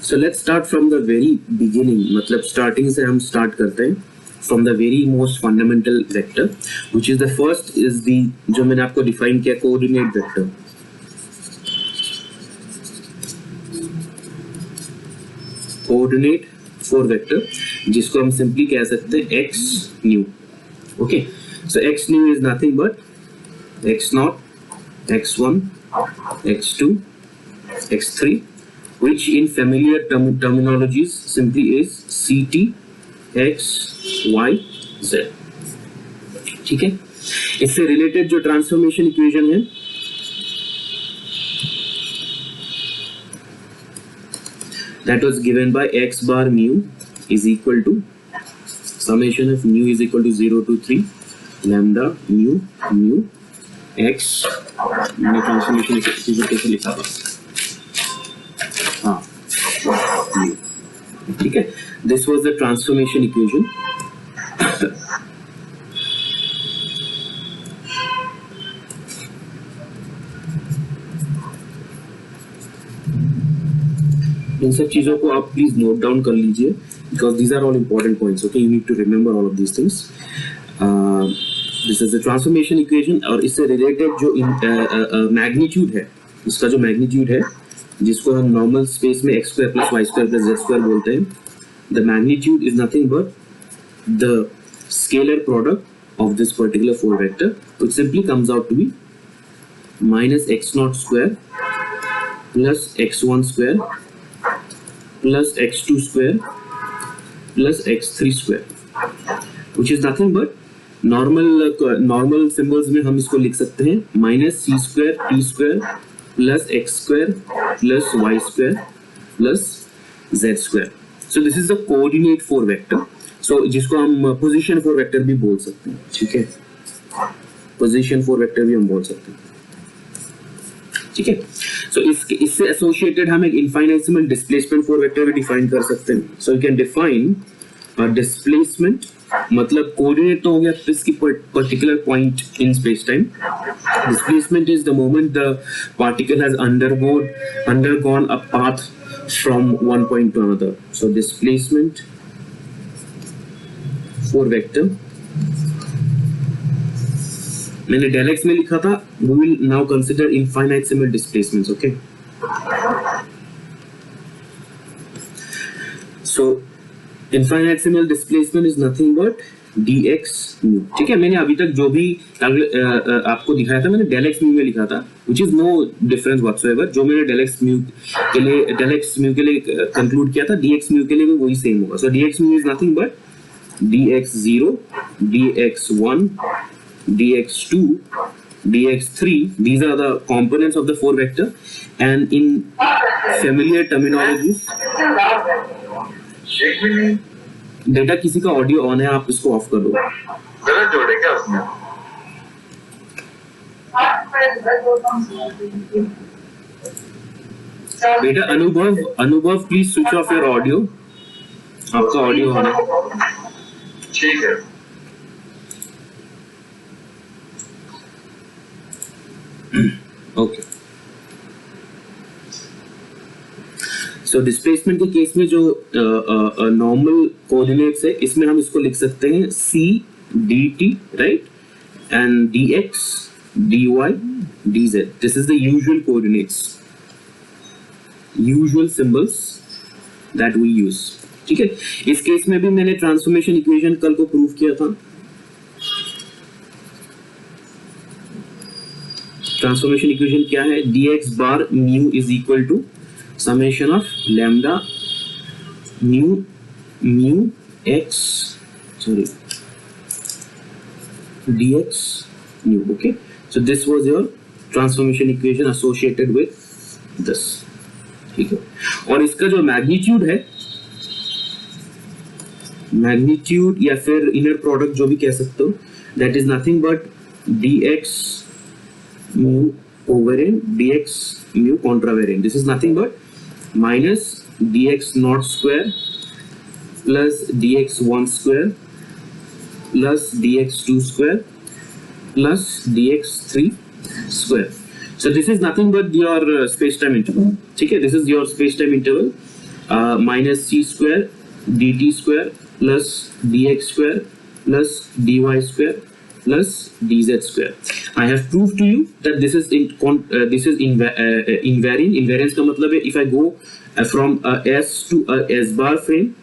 So let's start from the very beginning. मतलब starting से हम start करते हैं from the very most fundamental vector, which is the first is the जो मैंने आपको define किया coordinate vector. Coordinate 4 vector जिसको हम simply कह सकते हैं x nu. Okay, so x nu is nothing but x naught, x1, x2, x3, which in familiar terminologies simply is ct x y z. ठीक है, इससे रिलेटेड जो ट्रांसफॉर्मेशन इक्वेशन है that was given by x bar mu is equal to summation of mu is equal to 0 to 3 lambda mu x. मैंने transformation equation कैसे लिखा था? हाँ, ठीक है, this was the transformation equation. इन सब चीजों को आप प्लीज नोट डाउन कर लीजिए because these are all important points. Okay, you need to remember all of these things. This is the transformation equation और इससे रिलेटेड जो मैग्नीट्यूड है, इसका जो मैग्नीट्यूड है जिसको हम नॉर्मल स्पेस में x square plus y square plus z square बोलते हैं, the magnitude is nothing but the scalar product of this particular 4 vector, which simply comes out to be minus x naught square plus x1 square plus x2 square plus x3 square, which is nothing but normal symbols में हम इसको लिख सकते हैं minus c square t square plus x square plus y square plus z square. So this is the coordinate 4 vector. So जिसको हम position 4 vector भी बोल सकते हैं. ठीक है, पोजीशन 4 वेक्टर भी हम बोल सकते हैं. ठीक है, सो इससे एसोसिएटेड हम एक इनफाइनाइटेसिमल डिस्प्लेसमेंट 4 वेक्टर भी डिफाइन कर सकते हैं. So you can define displacement मतलब कोऑर्डिनेट तो हो गया इसकी particular point in space time. Displacement is the moment the particle has undergone a path from one point to another. So displacement for vector मैंने del x में लिखा था. We will now consider infinitesimal displacements. Okay, so infinitesimal displacement is nothing but dx mu. ठीक है, मैंने अभी तक जो भी आपको दिखाया था मैंने del x mu में लिखा था, which is no difference whatsoever. जो मैंने del x mu के लिए कंक्लूड किया था dx mu के लिए भी वही सेम होगा. So dx mu is nothing but dx0, dx1, dx2, dx3. These are the components of the 4 vector, and in familiar terminologies. बेटा किसी का ऑडियो ऑन है, आप इसको ऑफ कर दो. गलत जोड़े क्या उसमें? बेटा अनुभव please switch off your audio. आपका ऑडियो ऑन है. ठीक है. ओके, सो डिस्प्लेसमेंट के केस में जो नॉर्मल कोऑर्डिनेट्स है इसमें हम इसको लिख सकते हैं c dt, right, and dx dy dz. This is the usual coordinates, usual symbols that we use. ठीक है, इस केस में भी मैंने ट्रांसफॉर्मेशन इक्वेशन कल को प्रूव किया था. ट्रांसफॉर्मेशन इक्वेशन क्या है? dx bar mu is equal to summation of lambda mu x dx mu. Okay, so this was your transformation equation associated with this. ठीक है, और इसका जो मैग्नीट्यूड है, मैग्नीट्यूड या फिर इनर प्रोडक्ट जो भी कह सकते हो, that is nothing but dx mu over n dx mu contra variant. This is nothing but minus dx naught square plus dx1 square plus dx2 square plus dx3 square. So this is nothing but your space-time interval. ठीक है, this is your space-time interval minus c square dt square plus dx square plus dy square plus dz square. I have proved to you that this is invariant. Invariance का मतलब है if I go from a S to a S bar frame,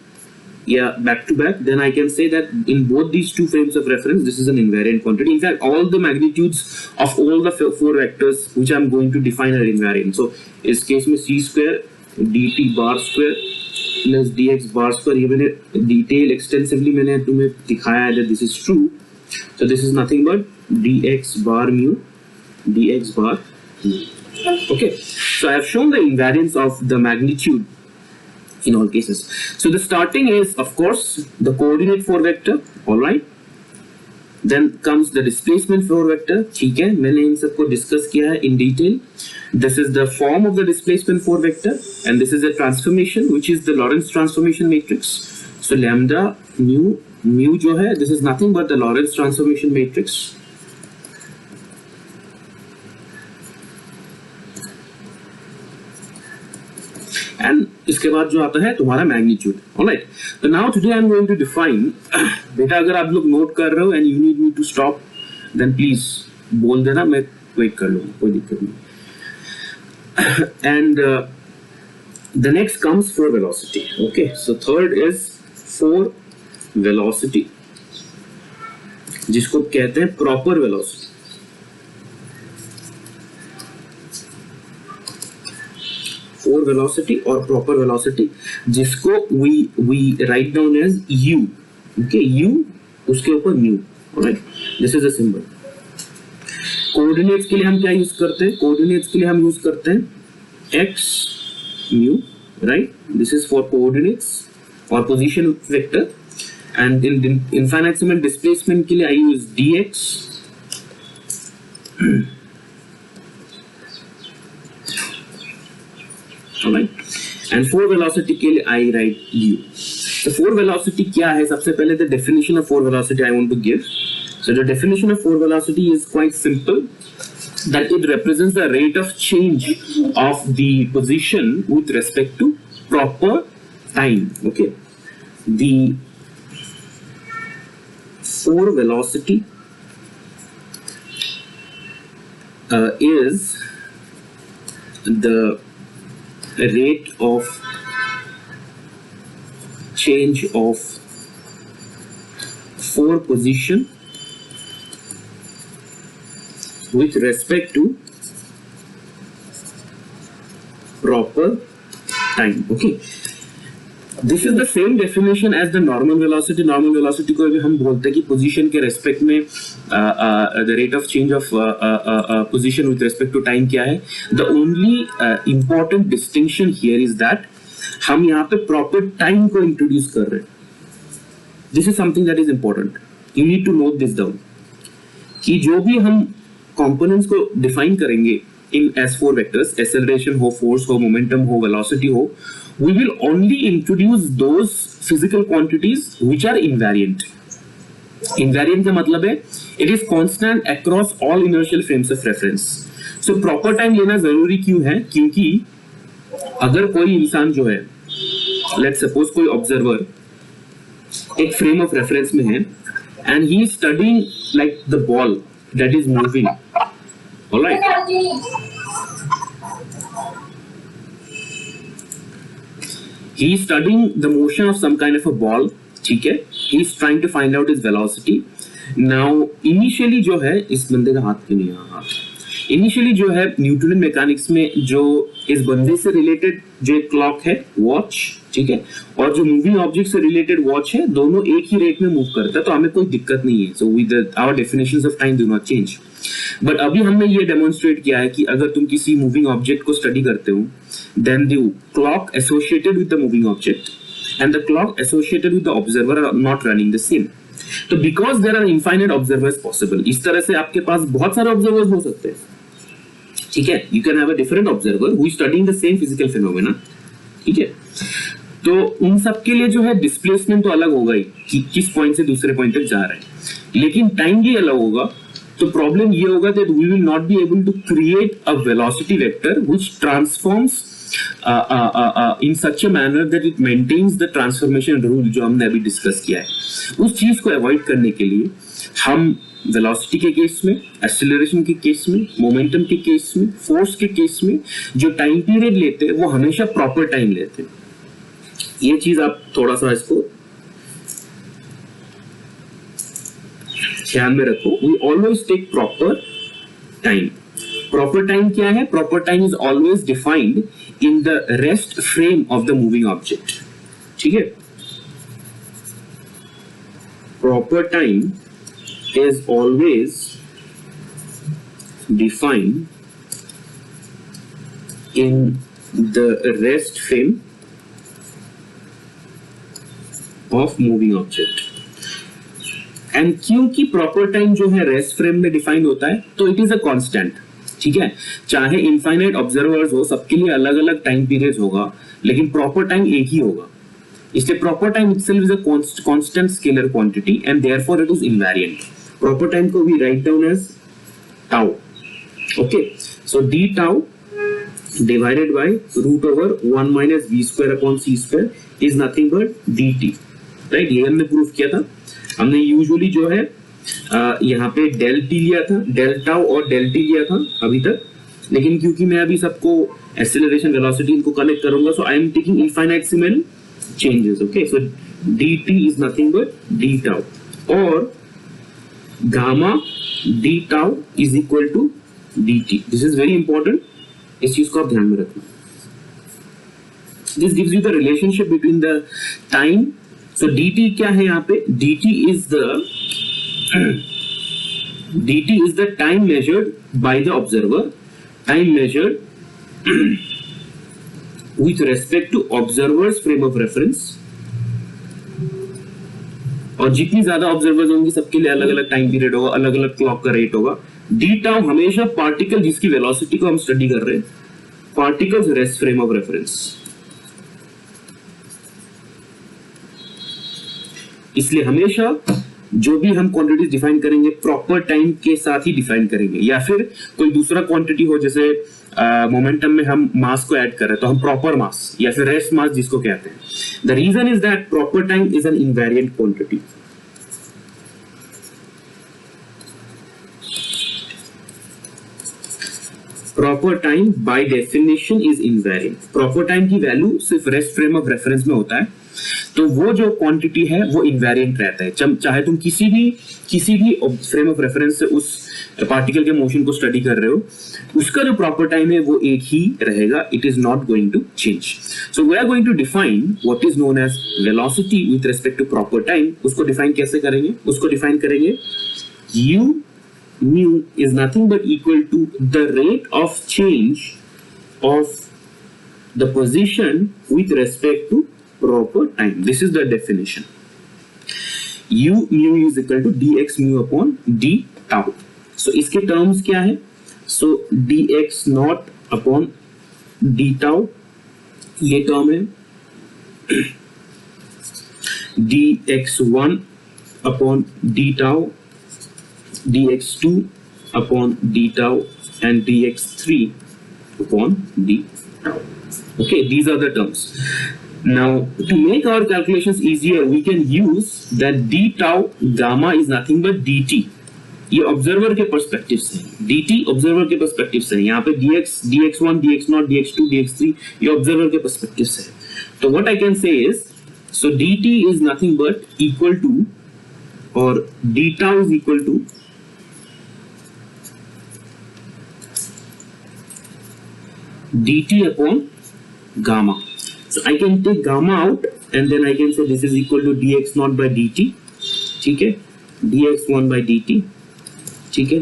back to back, then I can say that in both these two frames of reference, this is an invariant quantity. In fact, all the magnitudes of all the four vectors which I'm going to define are invariant. So, इस case में c square dt bar square plus dx bar square, ये मैंने detail extensively मैंने तुम्हें दिखाया है that this is true. So this is nothing but dx bar mu dx bar mu. Okay, so I have shown the invariance of the magnitude in all cases. So the starting is of course the coordinate 4 vector, all right. Then comes the displacement 4 vector. ठीक है, मैंने इन सबको discuss किया है in detail. This is the form of the displacement 4 vector, and this is a transformation which is the Lorentz transformation matrix. So lambda mu जो है, this is nothing but the Lorentz transformation matrix. And इसके बाद जो आता है तुम्हारा magnitude. Alright, तो now today I am going to define. बेटा अगर आप लोग नोट कर रहे हो and you need me to stop, then please बोल देना, मैं वेट कर लूंगा, कोई दिक्कत नहीं. And the next comes for velocity. Okay, so third is for velocity, जिसको कहते हैं प्रॉपर वेलोसिटी. फॉर वेलोसिटी और प्रॉपर वेलोसिटी, जिसको we write down as u. Okay, u उसके ऊपर mu. Alright, this is a symbol. Coordinates के लिए हम क्या यूज करते हैं? कोऑर्डिनेट्स के लिए हम यूज करते हैं x mu, right. This is four coordinates और position vector. And in infinitesimal displacement के लिए I use dx. Alright. And for velocity के लिए I write u. So for velocity क्या है? सबसे पहले the definition of for velocity I want to give. So the definition of for velocity is quite simple. That it represents the rate of change of the position with respect to proper time. Okay. The for velocity is the rate of change of for position with respect to proper time. Okay, this is the same definition as the normal velocity. Normal velocity को भी हम बोलते हैं कि position के respect में the rate of change of position with respect to time क्या है. The only important distinction here is that हम यहाँ पे proper time को introduce कर रहे हैं. This is something that is important. You need to note this down. कि जो भी हम components को define करेंगे in S4 vectors, acceleration हो, force हो, momentum हो, velocity हो, we will only introduce those physical quantities which are invariant. Invariant का मतलब है it is constant across all inertial frames of reference. So proper time लेना जरूरी क्यों है? क्योंकि अगर कोई इंसान जो है, let's suppose कोई observer एक frame of reference में है and he is studying like the ball that is moving. All right. He is studying the motion of some kind of a ball. ठीक है, he is trying to find out its velocity. Now initially जो है, इस बंदे का हाथ क्यों नहीं है? हाथ इनिशियली जो है न्यूटन मैकेनिक्स में जो इस बंदे से रिलेटेड जो एक क्लॉक है, वॉच, ठीक है, और जो मूविंग ऑब्जेक्ट से रिलेटेड वॉच है, दोनों एक ही रेट में मूव करता है, तो हमें कोई दिक्कत नहीं है. So with our definitions of time do not change. But अभी हमने ये डेमोन्स्ट्रेट किया है कि अगर तुम किसी मूविंग ऑब्जेक्ट को स्टडी करते हो, then the clock associated with the moving object and the clock associated with the observer are not running the same. तो because there are infinite observers possible, इस तरह से आपके पास बहुत सारे ऑब्जर्वर्स हो सकते हैं. ठीक है, you can have a different observer who is studying the same physical phenomena. ठीक है, तो उन सब के लिए जो है डिस्प्लेसमेंट तो अलग होगा ही कि किस पॉइंट से दूसरे पॉइंट तक जा रहे हैं, लेकिन टाइम भी अलग होगा. तो प्रॉब्लम ये होगा that we will not be able to create a velocity vector which transforms in such a manner that it maintains the transformation rule जो हमने अभी डिस्कस किया है. उस चीज को अवॉइड करने के लिए हम वेलोसिटी के केस में, एक्सेलरेशन के केस में, मोमेंटम के केस में, फोर्स के केस में जो टाइम पीरियड लेते हैं वो हमेशा प्रॉपर टाइम लेते हैं. ये चीज आप थोड़ा सा इसको ध्यान में रखो. We always take proper time. Proper time क्या है? Proper time is always defined in the rest frame of the moving object. ठीक है. Proper time is always defined in the rest frame of moving object. And क्योंकि proper time जो है rest frame में define होता है तो it is a constant. ठीक है. चाहे इनफाइनाइट ऑब्जर्वर्स हो, सबके लिए अलग अलग टाइम पीरियड होगा, लेकिन प्रॉपर टाइम एक ही होगा. इसलिए proper time itself is a constant scalar quantity and therefore it is invariant. Proper time को we write down as tau. Okay, so d tau divided by root over 1 minus v square upon c square is nothing but dt. Right? ये हमने proof किया था. हमने usually जो है यहाँ पे डेल टी लिया था, डेल टाउ और डेल टी लिया था अभी तक, लेकिन क्योंकि मैं अभी सबको एक्सेलरेशन वेलोसिटी इनको कनेक्ट करूंगा, so I am taking infinitesimal changes. Okay, so dt is nothing but d tau or gamma d tau is equal to dt. This is very important. इस चीज को आप ध्यान में रखना. This gives you the relationship between the time. So dt क्या है यहाँ पे? dt is the time measured by the observer, time measured with respect to observer's frame of reference. और जितनी ज्यादा ऑब्जर्वर्स होंगे सबके लिए अलग अलग टाइम पीरियड होगा, अलग अलग क्लॉक का रेट होगा. डी टाउ हमेशा पार्टिकल जिसकी वेलोसिटी को हम स्टडी कर रहे हैं, particles rest frame of reference. इसलिए हमेशा जो भी हम क्वांटिटीज डिफाइन करेंगे प्रॉपर टाइम के साथ ही डिफाइन करेंगे. या फिर कोई दूसरा क्वांटिटी हो, जैसे मोमेंटम में हम मास को ऐड कर रहे हैं तो हम प्रॉपर मास या फिर रेस्ट मास जिसको कहते हैं. The reason is that proper time is an invariant quantity. Proper time by definition is invariant. Proper time की वैल्यू सिर्फ रेस्ट फ्रेम ऑफ रेफरेंस में होता है, तो वो जो क्वांटिटी है वो इनवेरिएंट रहता है. चाहे तुम किसी भी फ्रेम ऑफ रेफरेंस से उस पार्टिकल के मोशन को स्टडी कर रहे हो, उसका जो प्रॉपर टाइम है वो एक ही रहेगा. It is not going to change. So we are going to define what is known as velocity with respect to proper time. उसको डिफाइन कैसे करेंगे? उसको डिफाइन करेंगे u mu is nothing but equal to the rate of change of the position with respect to proper time. This is the definition. U mu is equal to dx mu upon d tau. So इसके terms क्या है? So dx naught upon d tau ये term है. dx1 upon d tau, dx2 upon d tau and dx3 upon d tau. Okay, these are the terms. Now to make our calculations easier we can use that d tau gamma is nothing but dt. ये observer के perspective से, dt observer के perspective से. यहाँ पे dx, dx1, dx0, dx2, dx3 ये observer के perspective से. तो what I can say is, so dt is nothing but equal to, or d tau is equal to dt upon gamma. So I can take gamma out and then I can say this is equal to dx naught by dt. ठीक है, dx1 by dt. ठीक है,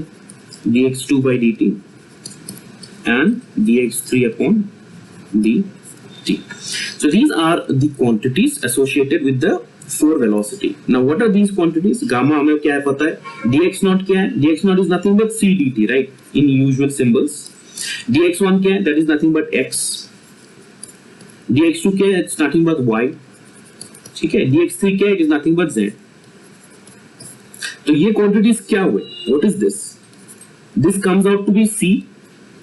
dx2 by dt and dx3 upon dt. So these are the quantities associated with the for velocity. Now what are these quantities? Gamma हमें क्या है पता है, dx naught क्या है? dx naught is nothing but c dt, right, in usual symbols. dx1 क्या है? That is nothing but x. dx2 क्या है? It's nothing but y. ठीक है, dx3 क्या है? It is nothing but z. तो ये quantities क्या हुए? What is this? This comes out to be c,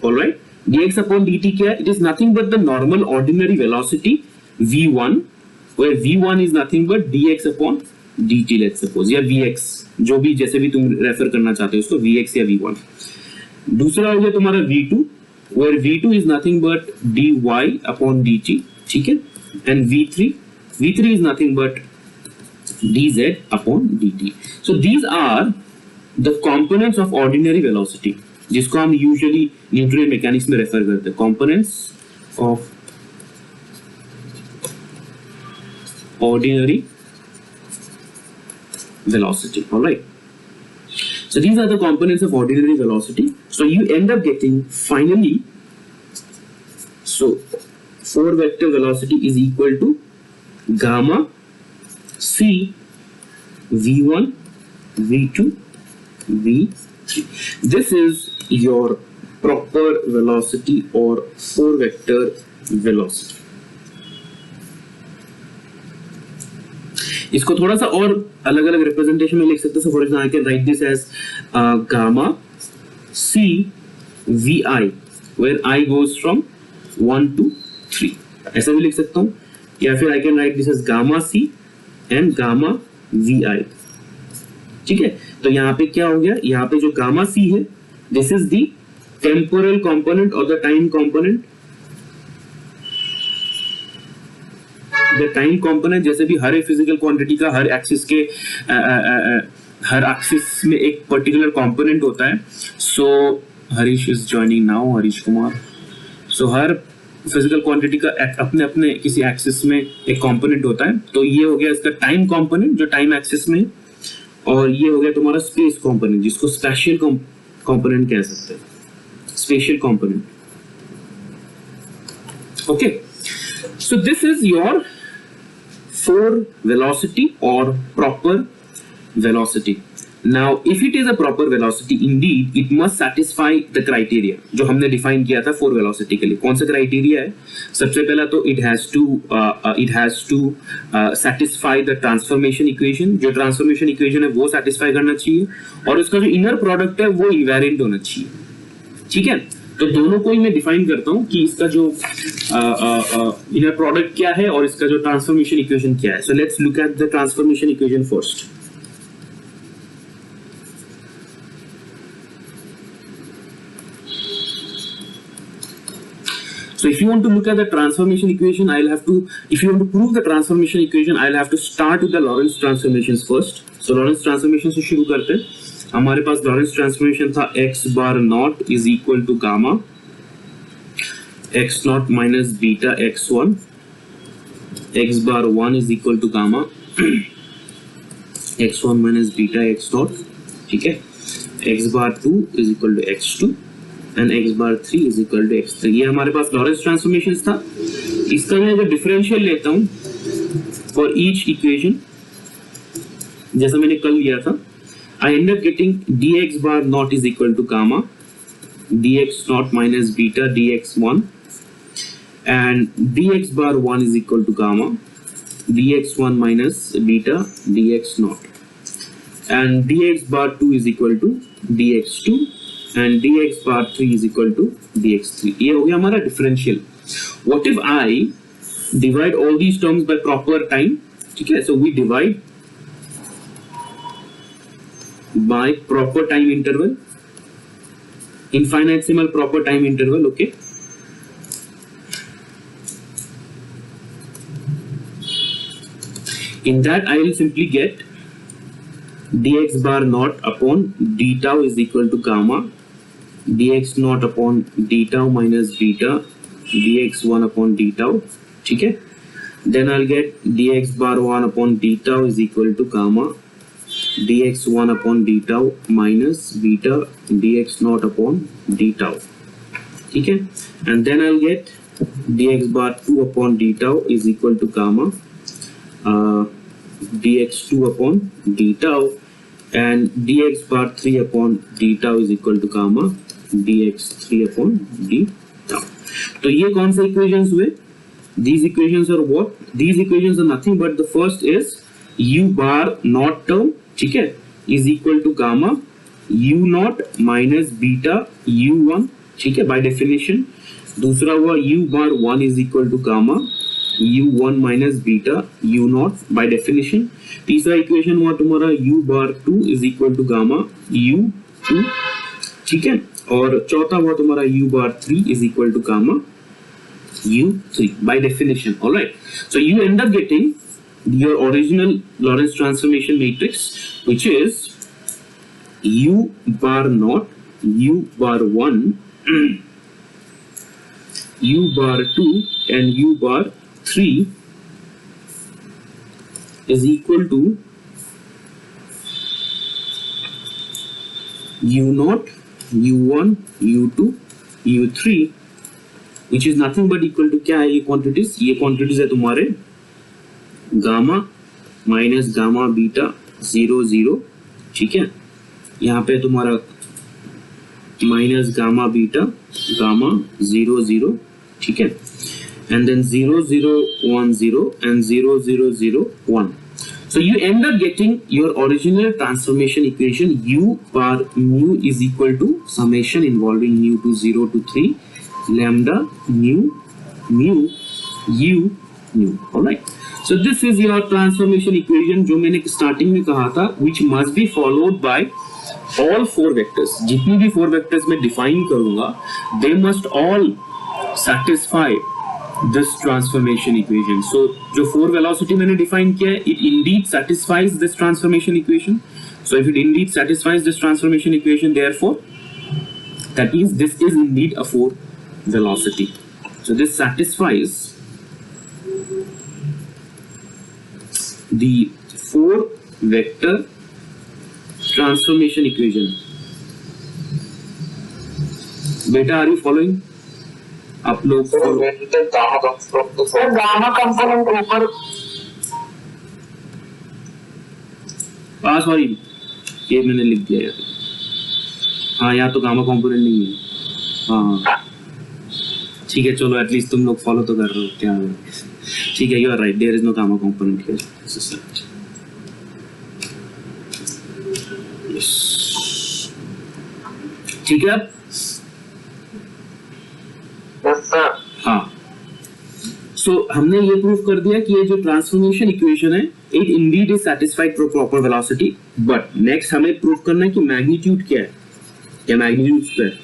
all right. dx upon dt क्या है? It is nothing but the normal ordinary velocity v1, where v1 is nothing but dx upon dt, let's suppose, या vx, जो भी जैसे भी तुम refer करना चाहते हो उसको, vx या v1. दूसरा हो गया तुम्हारा v2, where v2 is nothing but dy upon dt, ठीक है, and v3 is nothing but dz upon dt. So these are the components of ordinary velocity, जिसको हम usually न्यूटन मैकेनिक्स में रेफर करते हैं, components of ordinary velocity. All right. So these are the components of ordinary velocity. So you end up getting finally, so 4 vector velocity is equal to gamma c v1 v2 v3. This is your proper velocity or 4 vector velocity. इसको थोड़ा सा और अलग अलग representation में लिख सकते हैं. For example I can write this as gamma c v i, where i goes from 1 to 3, ऐसा भी लिख सकता हूँ. या फिर I can write this as gamma c and gamma v i. ठीक है, तो यहाँ पे क्या हो गया, यहाँ पे जो गामा सी है, this is the temporal component और the time component. The time component जैसे भी हर एक फिजिकल क्वांटिटी का हर एक्सिस के हर एक्सिस में एक पर्टिकुलर कंपोनेंट होता है. So Harish is joining now, Harish Kumar. So हर फिजिकल क्वांटिटी का अपने अपने किसी एक्सिस में एक कंपोनेंट होता है. तो ये हो गया इसका टाइम कंपोनेंट जो टाइम एक्सिस में, और ये हो गया तुम्हारा स्पेस कंपोनेंट जिसको स्पेशियल कंपोनेंट कह सकते हैं, spatial component. Okay, so this is your 4 velocity or proper velocity. Now if it is a proper velocity indeed, it must satisfy the criteria जो हमने define किया था 4 velocity के लिए. कौन सा criteria है? सबसे पहला तो it has to satisfy the transformation equation. जो transformation equation है वो satisfy करना चाहिए, और उसका जो inner product है वो invariant होना चाहिए. ठीक है, तो दोनों को ही मैं डिफाइन करता हूं कि इसका जो इनर प्रोडक्ट क्या है और इसका जो ट्रांसफॉर्मेशन इक्वेशन क्या है. So let's look at the transformation equation first. So if you want to look at the transformation equation, if you want to prove the transformation equation, I'll have to start with the Lorentz transformations first. So Lorentz transformation से शुरू करते हैं. हमारे पास Lorentz transformation था x bar naught is equal to gamma x naught minus beta x1, x bar 1 is equal to gamma x1 minus beta x naught. ठीक है, x bar 2 is equal to x2 and x bar 3 is equal to x3. ये हमारे पास Lorentz transformation था. इसका मैं जो differential लेता हूं फॉर ईच इक्वेशन, जैसा मैंने कल लिया था, I end up getting dx bar naught is equal to gamma dx naught minus beta dx1, and dx bar 1 is equal to gamma dx1 minus beta dx naught, and dx bar 2 is equal to dx2 and dx bar 3 is equal to dx3. ये हो गया हमारा differential. What if I divide all these terms by proper time? ठीक है, so we divide by proper time interval, infinitesimal proper time interval. Okay, in that I will simply get dx bar naught upon d tau is equal to gamma dx naught upon d tau minus beta dx1 upon d tau. ठीक है, then I'll get dx bar 1 upon d tau is equal to gamma dx1 upon d tau minus beta dx naught upon d tau. ठीक है, and then I'll get dx bar 2 upon d tau is equal to gamma dx2 upon d tau, and dx bar 3 upon d tau is equal to gamma dx3 upon d tau. तो ये कौन से equations हुए? These equations are what? These equations are nothing but the first is u bar naught term, ठीक है, is equal to gamma u naught minus beta u1. ठीक है, by definition. दूसरा हुआ u bar 1 is equal to gamma u1 minus beta u0 by definition. तीसरा equation हुआ तुम्हारा u bar 2 is equal to gamma u2, ठीक है, और चौथा हुआ तुम्हारा u bar 3 is equal to gamma u3 by definition. All right, so you end up getting your original Lorentz transformation matrix, which is u bar naught, u bar 1, u bar 2 and u bar 3 is equal to u0, u1, u2, u3, which is nothing but equal to क्या है ये quantities? ये quantities है तुम्हारे gamma minus gamma beta 0 0, ठीक है, यहाँ पे तुम्हारा माइनस गामा बीटा गामा 0 0, ठीक है, and then 0 0 1 0 and 0 0 0 1. So you end up getting your original transformation equation u bar mu is equal to summation involving mu to 0 to 3 lambda mu mu u mu. All right, so this is your transformation equation जो मैंने starting में कहा था, which must be followed by all four vectors. जितनी भी four vectors मैं define करूंगा, they must all satisfy this transformation equation. So जो four velocity मैंने define किया है, it indeed satisfies this transformation equation. So if it indeed satisfies this transformation equation, therefore that means this is indeed a four velocity. So this satisfies the four vector transformation equation. Beta, are you following? आप लोग gamma component ऊपर, sorry ये मैंने लिख दिया यार, हाँ यहाँ तो गामा कंपोनेंट नहीं है, हाँ ठीक है, चलो एटलीस्ट तुम लोग फॉलो तो कर रहे हो, क्या है, ठीक है, you are right, there is no gamma component here, this is right, yes, ठीक है, हाँ, सो हमने ये प्रूव कर दिया कि ये जो ट्रांसफॉर्मेशन इक्वेशन है, it indeed is satisfied for proper velocity, but next हमें प्रूव करना है कि मैग्नीट्यूड क्या है, क्या magnitude square,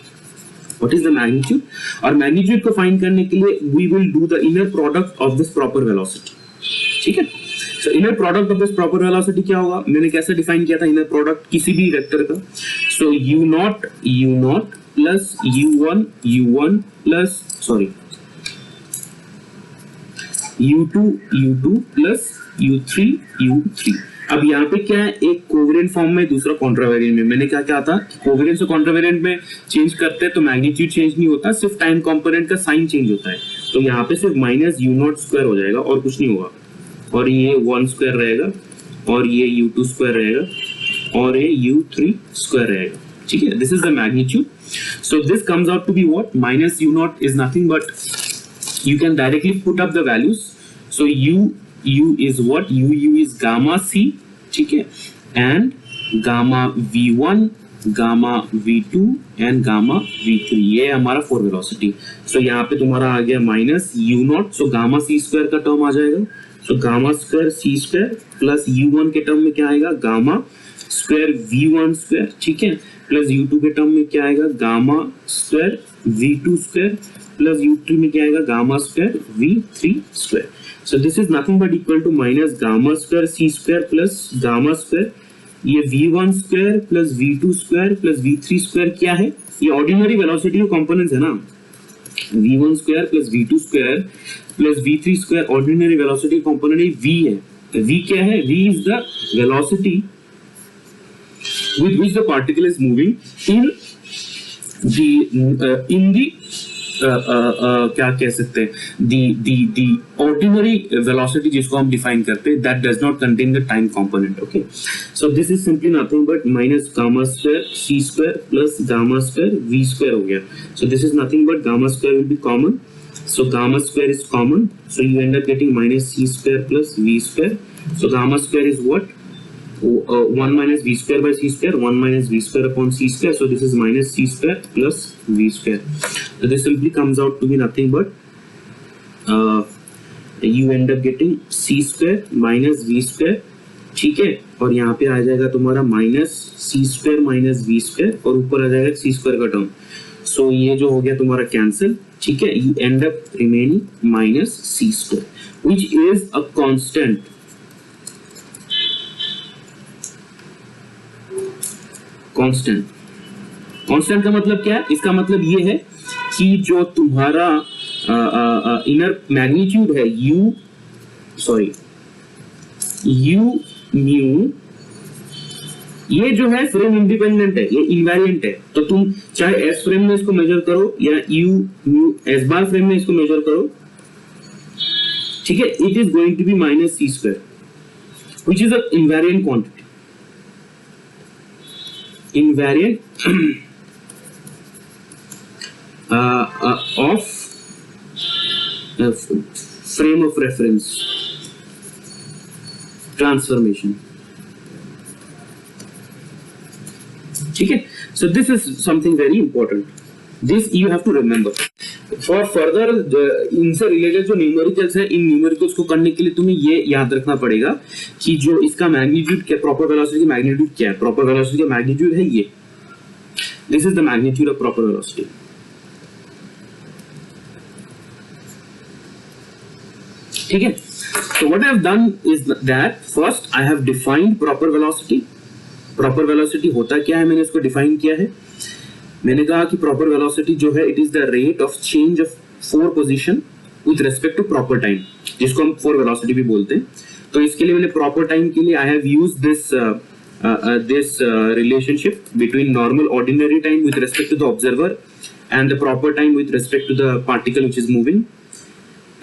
what is the magnitude, और मैग्नीट्यूड को फाइंड करने के लिए we will do the inner product of this proper velocity, ठीक है, so inner product of this proper velocity क्या होगा, मैंने कैसे डिफाइन किया था इनर प्रोडक्ट किसी भी वेक्टर का, सो u not plus u1 plus sorry u2 plus u3. अब यहाँ पे क्या है, एक कोवेरिएंट फॉर्म में, दूसरा कॉन्ट्रावेरिएंट में, मैंने क्या कहा था, कोवेरिएंट से कॉन्ट्रावेरिएंट में चेंज करते हैं तो मैग्नीट्यूड चेंज नहीं होता, सिर्फ टाइम कंपोनेंट का साइन चेंज होता है, तो यहाँ पे सिर्फ माइनस u0 स्क्वायर हो जाएगा और कुछ नहीं होगा, और ये 1 स्क्वायर रहेगा, और ये u2 स्क्वायर रहेगा, और ये u3 स्क्वायर रहेगा, ठीक है, this is the magnitude. So this comes out to be what? Minus u0 is nothing but, you can directly put up the values. So u is what? U is gamma c, ठीक है, and gamma v1, gamma v2 and gamma v3, ये हमारा four velocity. So यहाँ पे तुम्हारा आ गया minus u0, so gamma c square का term आ जाएगा, so gamma square c square plus u1 के टर्म में क्या आएगा, gamma स्क्वायर v1 स्क्वायर, ठीक है, प्लस u2 के टर्म में क्या आएगा, gamma square v2 square plus u3 में क्या आएगा, gamma square v3 square. So this is nothing but equal to minus gamma square c square plus gamma square, ये v1 square plus v2 square plus v3 square क्या है, ये ordinary velocity के components है ना, v1 square plus v2 square plus v3 square ordinary velocity component है, v है, v क्या है, v is the velocity with which the particle is moving in the क्या कह सकते हैं, the ordinary velocity जिसको हम define करते हैं, that does not contain the time component. Okay, so this is simply nothing but minus gamma square c square plus gamma square v square हो गया. So this is nothing but gamma square will be common, so gamma square is common, so you end up getting minus c square plus v square. So gamma square is what, 1 minus v square by c square, 1 minus v square upon c square. So this is minus c square plus v square. So this simply comes out to be nothing but you end up getting c square minus v square, ठीक है, और यहाँ पे आ जाएगा तुम्हारा minus c square minus v square और ऊपर आ जाएगा सी स्क्वायर का टर्म. सो ये जो हो गया तुम्हारा कैंसिल, ठीक है. You end up remaining minus c square which is a constant. Constant का मतलब क्या है? इसका मतलब ये है कि जो तुम्हारा इनर मैग्नीट्यूड है यू म्यू, ये जो है फ्रेम इंडिपेंडेंट है, ये इनवेरिएंट है. तो तुम चाहे एस फ्रेम में इसको मेजर करो या u mu S bar frame में इसको मेजर करो, ठीक है, it is going to be minus c square which is a invariant quantity. Invariant of frame of reference transformation, ठीक है. So this is something very important. This you have to remember for further. इनसे related जो numericals है, इन numericals को करने के लिए तुम्हें ये याद रखना पड़ेगा कि जो इसका मैग्नीट्यूड क्या, प्रॉपर वेलोसिटी की मैग्नीट्यूड क्या है. प्रॉपर वेलोसिटी का मैग्नीट्यूड है ये. This is the magnitude of proper velocity. ठीक है. So what I have done is that first I have defined proper velocity. Proper velocity होता क्या है, मैंने इसको define किया है. मैंने कहा कि proper velocity जो है it is the rate of change of 4 position with respect to proper time, जिसको हम 4 velocity भी बोलते हैं. तो इसके लिए मैंने proper time के लिए I have used this relationship between normal ordinary time with respect to the observer and the proper time with respect to the particle which is moving.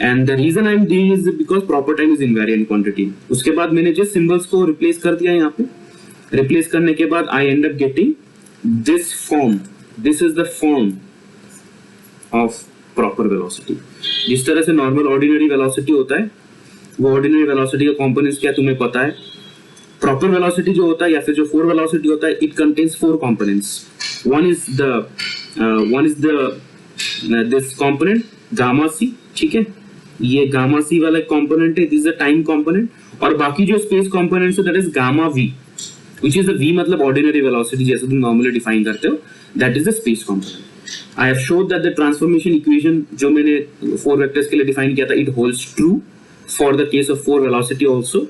And the reason I'm doing is because proper time is invariant quantity. उसके बाद मैंने जिस symbols को replace कर दिया यहाँ पे, replace करने के बाद I end up getting this form. This is the form of proper velocity. जिस तरह से normal ordinary velocity होता है, वो ordinary velocity का components क्या तुम्हें पता है. Proper velocity जो होता है या फिर जो 4 velocity होता है, it contains 4 components. One is this component gamma c, ठीक है. ये गामा सी वाला कंपोनेंट है, this is the time component. और बाकी जो स्पेस कंपोनेंट्स है that is gamma v, which is the v मतलब ऑर्डिनरी वेलोसिटी जैसे तुम नॉर्मली डिफाइन करते हो, that is the space component. I have showed that the transformation equation जो मैंने 4 वेक्टर्स के लिए डिफाइन किया था, it holds true for the case of 4 velocity also.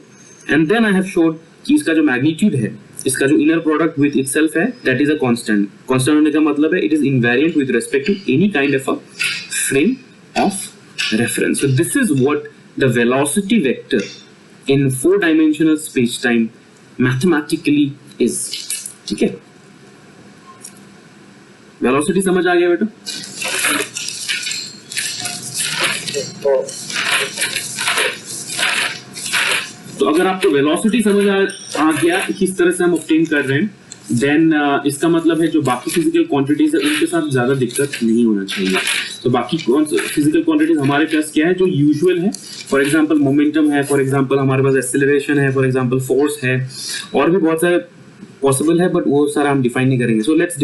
And then I have showed कि इसका जो मैग्नीट्यूड है, इसका जो इनर प्रोडक्ट विद इटसेल्फ है, that is a constant. Constant होने का मतलब है it is invariant with respect to any kind of a frame of reference. So this is what the velocity vector in 4-dimensional space-time mathematically is. ठीक है. Velocity समझ आ गया बेटा? तो अगर आपको velocity समझ आ गया किस तरह से हम obtain कर रहे हैं, देन इसका मतलब है जो बाकी फिजिकल क्वांटिटीज है उनके साथ ज्यादा दिक्कत नहीं होना चाहिए. तो बाकी फिजिकल क्वांटिटीज हमारे पास क्या है जो यूजुअल है. फॉर एग्जांपल मोमेंटम है, फॉर एग्जांपल हमारे पास एक्सेलरेशन है, फॉर एग्जांपल फोर्स है, और भी बहुत सारे पॉसिबल है, बट वो सारा हम डिफाइन नहीं करेंगे. So let's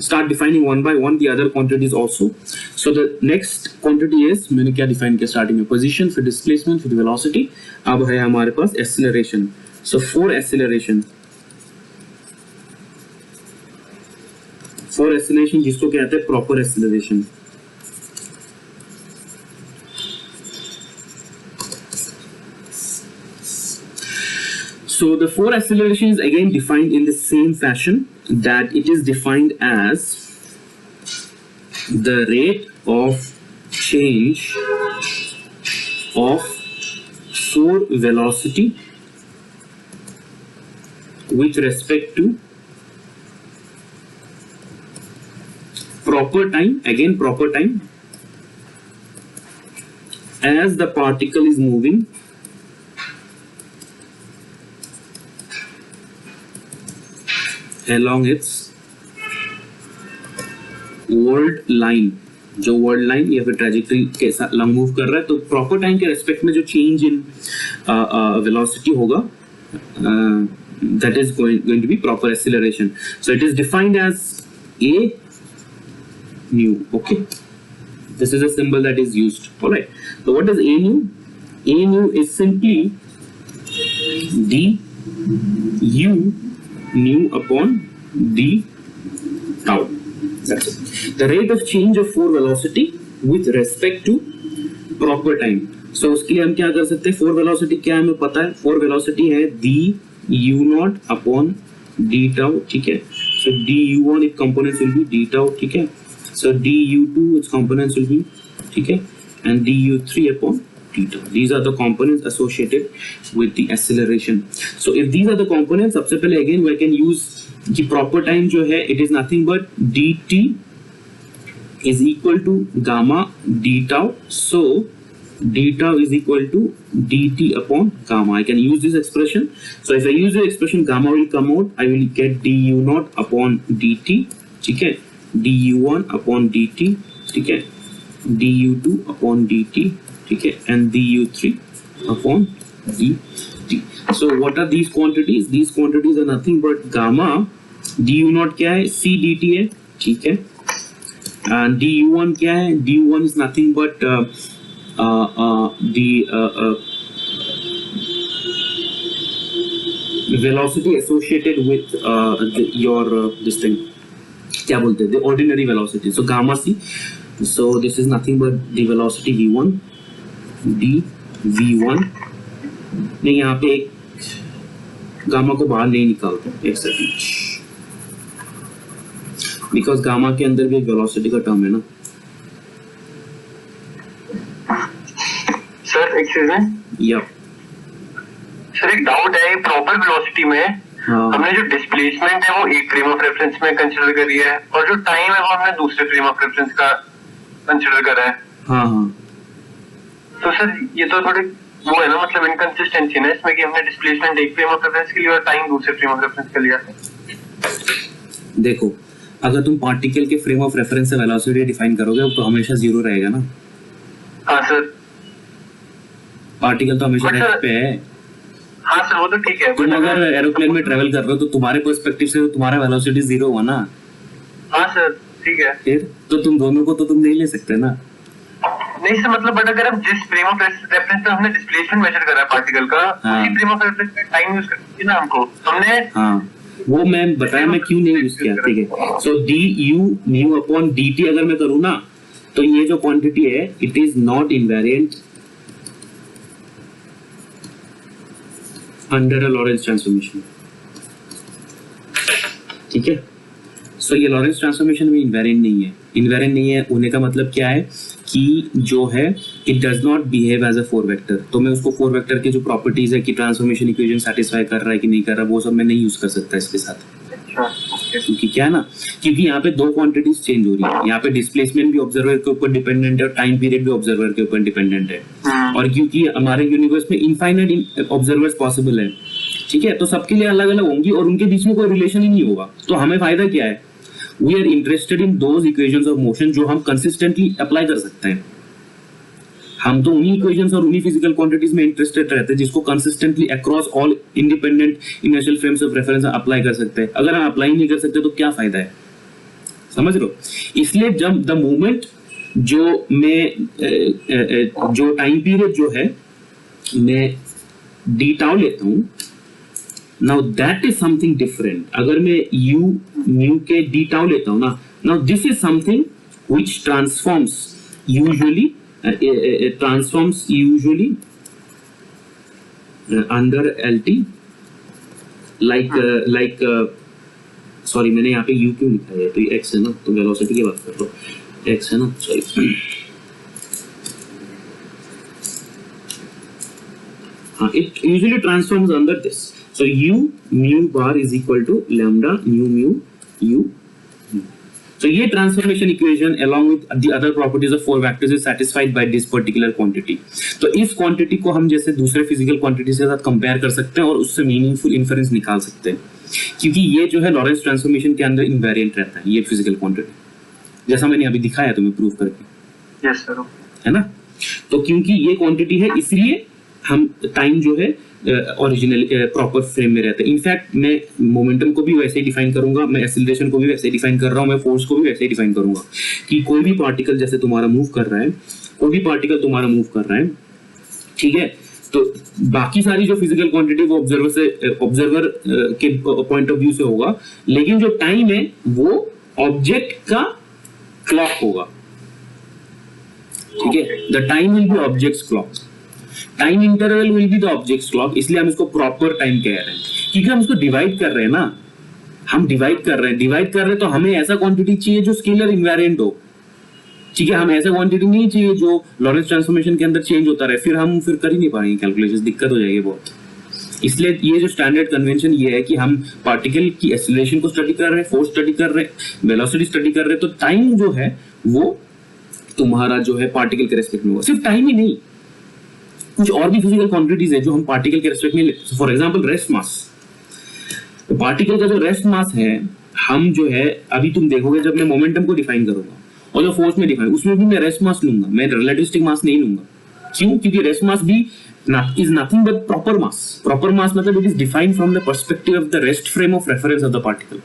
start defining one by one the other quantities also. So the next quantity is, मैंने क्या डिफाइन किया स्टार्टिंग में, पोजीशन, फिर डिस्प्लेसमेंट, फिर वेलोसिटी. अब है हमारे पास एक्सेलरेशन. सो फॉर एक्सेलरेशन जिसको कहते हैं proper acceleration. So the 4 acceleration is again defined in the same fashion, that it is defined as the rate of change of 4 velocity with respect to proper time, again proper time, as the particle is moving along its world line. जो world line या फिर trajectory के साथ lung move कर रहा है, तो proper time के रेस्पेक्ट में जो चेंज इन वेलोसिटी होगा that is going to be proper acceleration. So it is defined as a nu. Okay, this is a symbol that is used. All right, so what is a nu? A nu is simply d u nu upon d tau. That's it. The rate of change of force velocity with respect to proper time. So उसके लिए हम क्या कर सकते हैं? Four velocity क्या है हमें पता है. फोर वेलोसिटी है d u naught upon d tau. ठीक है. So d u one it components will be d tau. ठीक है. So d u two its components will be, ठीक है, and d u three upon d tau. These are the components associated with the acceleration. So if these are the components, सबसे पहले again we can use कि proper time जो है it is nothing but D T is equal to gamma d tau. So d tau is equal to dt upon gamma. I can use this expression. So if I use the expression, gamma will come out. I will get du naught upon dt. ठीक है. du1 upon dt. ठीक है. du2 upon dt. ठीक है. And du3 upon dt. So what are these quantities? These quantities are nothing but gamma. du naught क्या है? c dt है. ठीक है. And du1 क्या है? du1 is nothing but the velocity associated with your this thing, क्या बोलते हैं? The ordinary velocity. So gamma c. So this is nothing but the velocity v1, d v1. नहीं, यहाँ पे एक गामा को बाहर नहीं निकालते. एक सेकंड. बिकॉज गामा के अंदर भी एक वेलोसिटी का टर्म है ना. सर एक चीज है. या सर एक डाउट है. प्रॉपर वेलोसिटी में हमने जो डिस्प्लेसमेंट है वो एक फ्रेम ऑफ रेफरेंस में कंसीडर करी है और जो टाइम है वो हमने दूसरे फ्रेम ऑफ रेफरेंस का कंसीडर करा है. हाँ हाँ. तो सर ये तो थोड़ी वो है ना, मतलब इनकंसिस्टेंसी है ना इसमें कि हमने डिस्प्लेसमेंट एक फ्रेम ऑफ रेफरेंस के लिए और टाइम दूसरे फ्रेम ऑफ रेफरेंस के लिए. देखो, अगर तुम पार्टिकल के फ्रेम ऑफ रेफरेंस से वेलोसिटी डिफाइन करोगे तो हमेशा जीरो रहेगा ना. हाँ सर. पार्टिकल तो हमेशा रेस्ट पे है. हाँ सर वो तो ठीक है. तुम अगर एरोप्लेन में ट्रेवल कर रहे हो तो तुम्हारे पर्सपेक्टिव से तुम्हारा वेलोसिटी जीरो हुआ ना. हाँ सर ठीक है. फिर तो तुम दोनों को तो तुम नहीं ले सकते ना. नहीं सर, मतलब बट अगर हम जिस फ्रेम ऑफ रेफरेंस में हमने डिस्प्लेसमेंट मेजर करा है पार्टिकल का, उसी फ्रेम ऑफ रेफरेंस में टाइम यूज करना ना हमको. हमने हाँ वो मैं बताया मैं क्यों नहीं यूज किया. ठीक है. So d u nu upon d t अगर मैं करूँ ना तो ये जो क्वांटिटी है it is not invariant under a Lorentz transformation. ठीक है. सो ये लॉरेंस ट्रांसफॉर्मेशन में इनवेरिएंट नहीं है. इनवेरिएंट नहीं है होने का मतलब क्या है कि जो है it does not behave as a four vector. तो मैं उसको फोर वेक्टर के जो प्रॉपर्टीज है कि ट्रांसफॉर्मेशन इक्वेशन सेटिस्फाई कर रहा है कि नहीं कर रहा, वो सब मैं नहीं यूज कर सकता इसके साथ. क्योंकि क्या है ना, क्योंकि यहाँ पे दो क्वांटिटीज चेंज हो रही है. यहाँ पे डिस्प्लेसमेंट भी ऑब्जर्वर के ऊपर डिपेंडेंट है और टाइम पीरियड भी ऑब्जर्वर के ऊपर डिपेंडेंट है. और क्योंकि हमारे यूनिवर्स में इनफाइनाइट ऑब्जर्वर्स पॉसिबल है. ठीक है. तो सबके लिए अलग अलग होंगी और उनके बीच में कोई रिलेशन ही नहीं होगा. तो हमें फायदा क्या है? We are interested in those equations of motion जो हम consistently apply कर सकते हैं. हम तो उन्हीं equations और उन्हीं physical quantities में interested रहते हैं जिसको consistently across all independent inertial frames of reference apply कर सकते हैं. अगर हम apply नहीं कर सकते तो क्या फायदा है? समझ रहे हो? इसलिए जब the moment जो मैं जो time period जो है मैं d tau लेता हूँ, now that is something different. अगर मैं u mu के d tau लेता हूँ ना, now this is something which transforms usually under LT like sorry मैंने यहाँ पे u क्यों लिखा है? तो ये x है ना, तो वेलोसिटी की बात कर रहा हूँ. x है ना, सॉरी. हाँ, it usually transforms under this. So u mu bar is equal to lambda nu mu u. So ये transformation equation along with the other properties of four vectors is satisfied by this particular quantity. तो इस quantity को हम जैसे दूसरे physical quantities के साथ compare कर सकते हैं और उससे meaningful inference निकाल सकते हैं. क्योंकि ये जो है Lorentz transformation के अंदर invariant रहता है ये physical quantity, जैसा मैंने अभी दिखाया तुम्हें प्रूव करके. Yes sir. है ना. तो क्योंकि ये quantity है इसलिए हम टाइम जो है ओरिजिनल प्रॉपर फ्रेम में रहता है। इनफैक्ट मैं मोमेंटम को भी वैसे ही डिफाइन करूंगा, मैं एक्सीलरेशन को भी वैसे ही डिफाइन कर रहा हूँ, मैं फोर्स को भी वैसे ही डिफाइन करूंगा कि कोई भी पार्टिकल जैसे तुम्हारा मूव कर रहा है, कोई भी पार्टिकल तुम्हारा मूव कर रहा है, ठीक है, तो बाकी सारी जो फिजिकल क्वांटिटी वो ऑब्जर्वर के पॉइंट ऑफ व्यू से होगा, लेकिन जो टाइम है वो ऑब्जेक्ट का क्लॉक होगा, ठीक है। The time will be objects clock, time interval will be the objects clock, इसलिए हम इसको प्रॉपर टाइम कह रहे हैं, क्योंकि हम इसको डिवाइड कर रहे हैं ना, हम डिवाइड कर रहे हैं तो हमें ऐसा क्वांटिटी चाहिए जो स्केलर इनवेरिएंट हो, ठीक है। हम ऐसा क्वांटिटी नहीं चाहिए जो लॉरेंस ट्रांसफॉर्मेशन के अंदर चेंज होता रहे, फिर हम कर ही नहीं पाएंगे कैलकुलेशन, दिक्कत हो जाएगी बहुत। इसलिए ये जो स्टैंडर्ड कन्वेंशन ये है कि हम पार्टिकल की एक्सीलरेशन को स्टडी कर रहे हैं, फोर्स स्टडी कर रहे हैं, वेलोसिटी स्टडी कर रहे हैं, तो टाइम जो है वो तुम्हारा जो है पार्टिकल के रेस्पेक्ट में होगा। सिर्फ टाइम ही नहीं, कुछ और भी फिजिकल क्वांटिटीज है जो हम पार्टिकल के रेस्पेक्ट में, फॉर एग्जांपल रेस्ट मास, तो पार्टिकल का जो रेस्ट मास है, हम जो है अभी तुम देखोगे जब मैं मोमेंटम को डिफाइन करूंगा और जो फोर्स में डिफाइन, उसमें भी मैं रेस्ट मास लूंगा, मैं रिलेटिविस्टिक मास नहीं लूंगा। क्यों? क्योंकि रेस्ट मास भी is nothing but proper mass. Proper mass मतलब it is defined from the perspective of the rest frame of reference of the particle.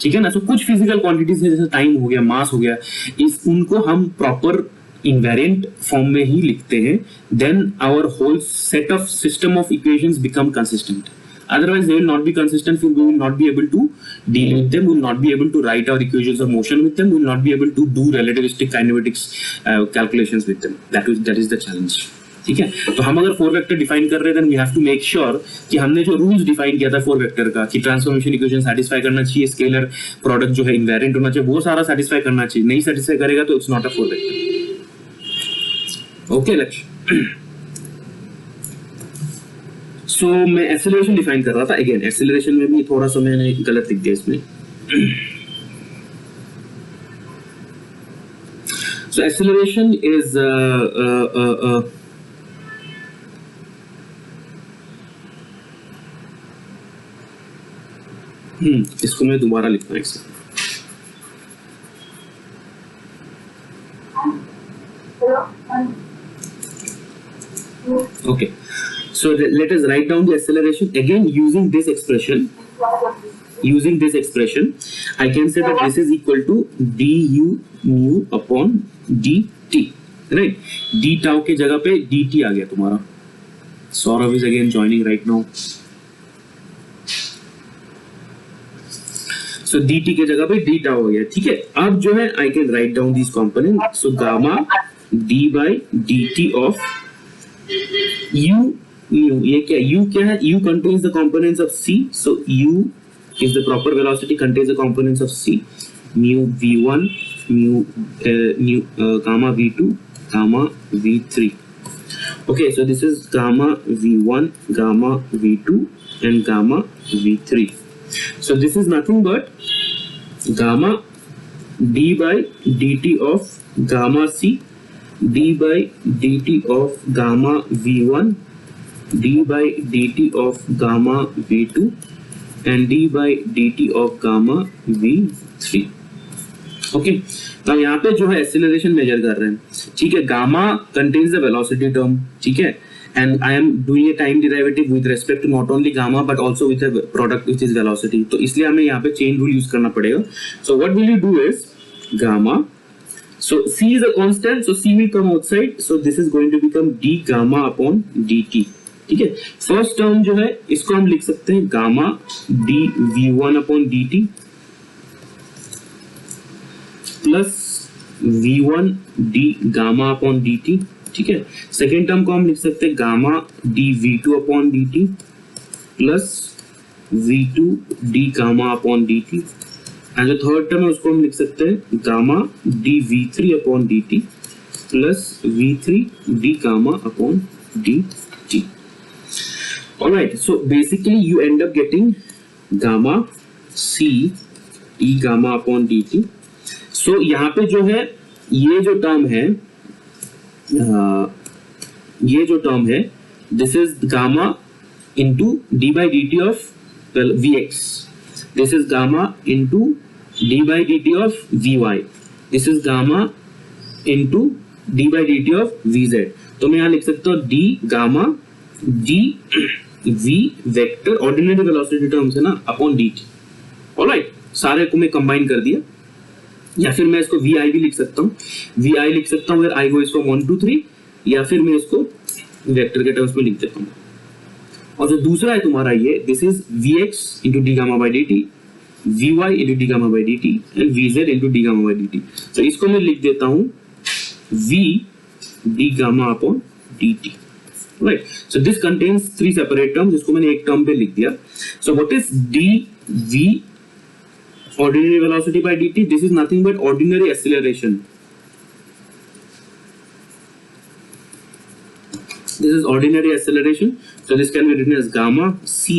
ठीक है ना। तो कुछ फिजिकल क्वांटिटीज है जैसे टाइम हो गया, मास हो गया, इस उनको हम प्रॉपर इनवेरिएंट फॉर्म में ही लिखते हैं, then our whole set of system of equations become consistent. Otherwise, they will not be consistent. We will not be able to deal with them. We will not be able to write our equations of motion with them. We will not be able to do relativistic kinematics calculations with them. That is the challenge. ठीक है। तो हम अगर four vector define कर रहे हैं, then we have to make sure कि हमने जो रूल्स डिफाइन किया था फोर वेक्टर का कि ट्रांसफॉर्मेशन इक्वेशन सेटिस्फाई करना चाहिए, स्केलर प्रोडक्ट जो है इनवेरिएंट होना चाहिए, वो सारा सेटिस्फाई करना चाहिए। नहीं सेटिस्फाई करेगा तो it's not a four vector. Okay लक्ष्य। सो मैं एक्सेलरेशन डिफाइन कर रहा था। अगेन एक्सेलरेशन में भी थोड़ा सा मैंने गलत लिख दिया इसमें। सो एक्सेलरेशन इज इसको मैं दोबारा लिखता हूँ। Okay, so let us write down the acceleration again using this expression. Using this expression, I can say that this is equal to du mu upon dt, right? d tau के जगह पे dt आ गया तुम्हारा। Saurav is again joining right now. So dt के जगह पे d tau हो गया, ठीक है। अब जो है I can write down these components. So gamma d by dt of u mu, ये क्या u क्या है? U contains the components of c, so u is the proper velocity, contains the components of c, mu v1, mu gamma v2, gamma v3. Okay, so this is gamma v1, gamma v2 and gamma v3. So this is nothing but gamma d by dt of gamma c, d by dt of gamma v1, d by dt of gamma v2 and d by dt of gamma v3. Okay, तो यहाँ पे जो है acceleration major कर रहे हैं, ठीक है। Gamma contains the velocity term, ठीक है, and I am doing a time derivative with respect to not only gamma but also with the product which is velocity, तो इसलिए हमें यहाँ पे चेन रूल यूज करना पड़ेगा। So what will you do is gamma, so c is a constant, so c will come outside, so this is going to become d gamma upon dt, ठीक है। First term जो है इसको हम लिख सकते हैं gamma d v1 upon dt plus v1 d gamma upon dt, ठीक है। सेकेंड टर्म को हम लिख सकते हैं gamma d v2 upon dt plus v2 d gamma upon dt, and जो थर्ड टर्म है उसको हम लिख सकते हैं gamma d v3 upon dt plus v3 d gamma upon dt. Alright, so basically you end up getting gamma c e gamma upon dt. So यहाँ पे जो है ये जो टर्म है this is gamma into d by dt of vx. This is gamma into d by dt of vy. This is gamma into d by dt of vz. तो मैं यहाँ लिख सकता हूँ d gamma d v vector ordinary velocity terms है ना upon d T. Alright, सारे को मैं कंबाइन कर दिया, या फिर मैं इसको वी आई भी लिख सकता हूँ, वी आई लिख सकता हूँ आई गो इसको 1 2 3, या फिर मैं इसको वेक्टर के टर्म्स में लिख देता हूँ। और जो दूसरा है तुम्हारा ये this is v x into d gamma by d t, v y into d gamma by d t and v z into d gamma by d t. तो इसको मैं लिख देता हूँ v d gamma upon d t. Right, so this contains 3 separate terms, जिसको मैंने एक term पे लिख दिया। So what is d v ordinary velocity by dt? This is nothing but ordinary acceleration. This is ordinary acceleration, so this can be written as gamma c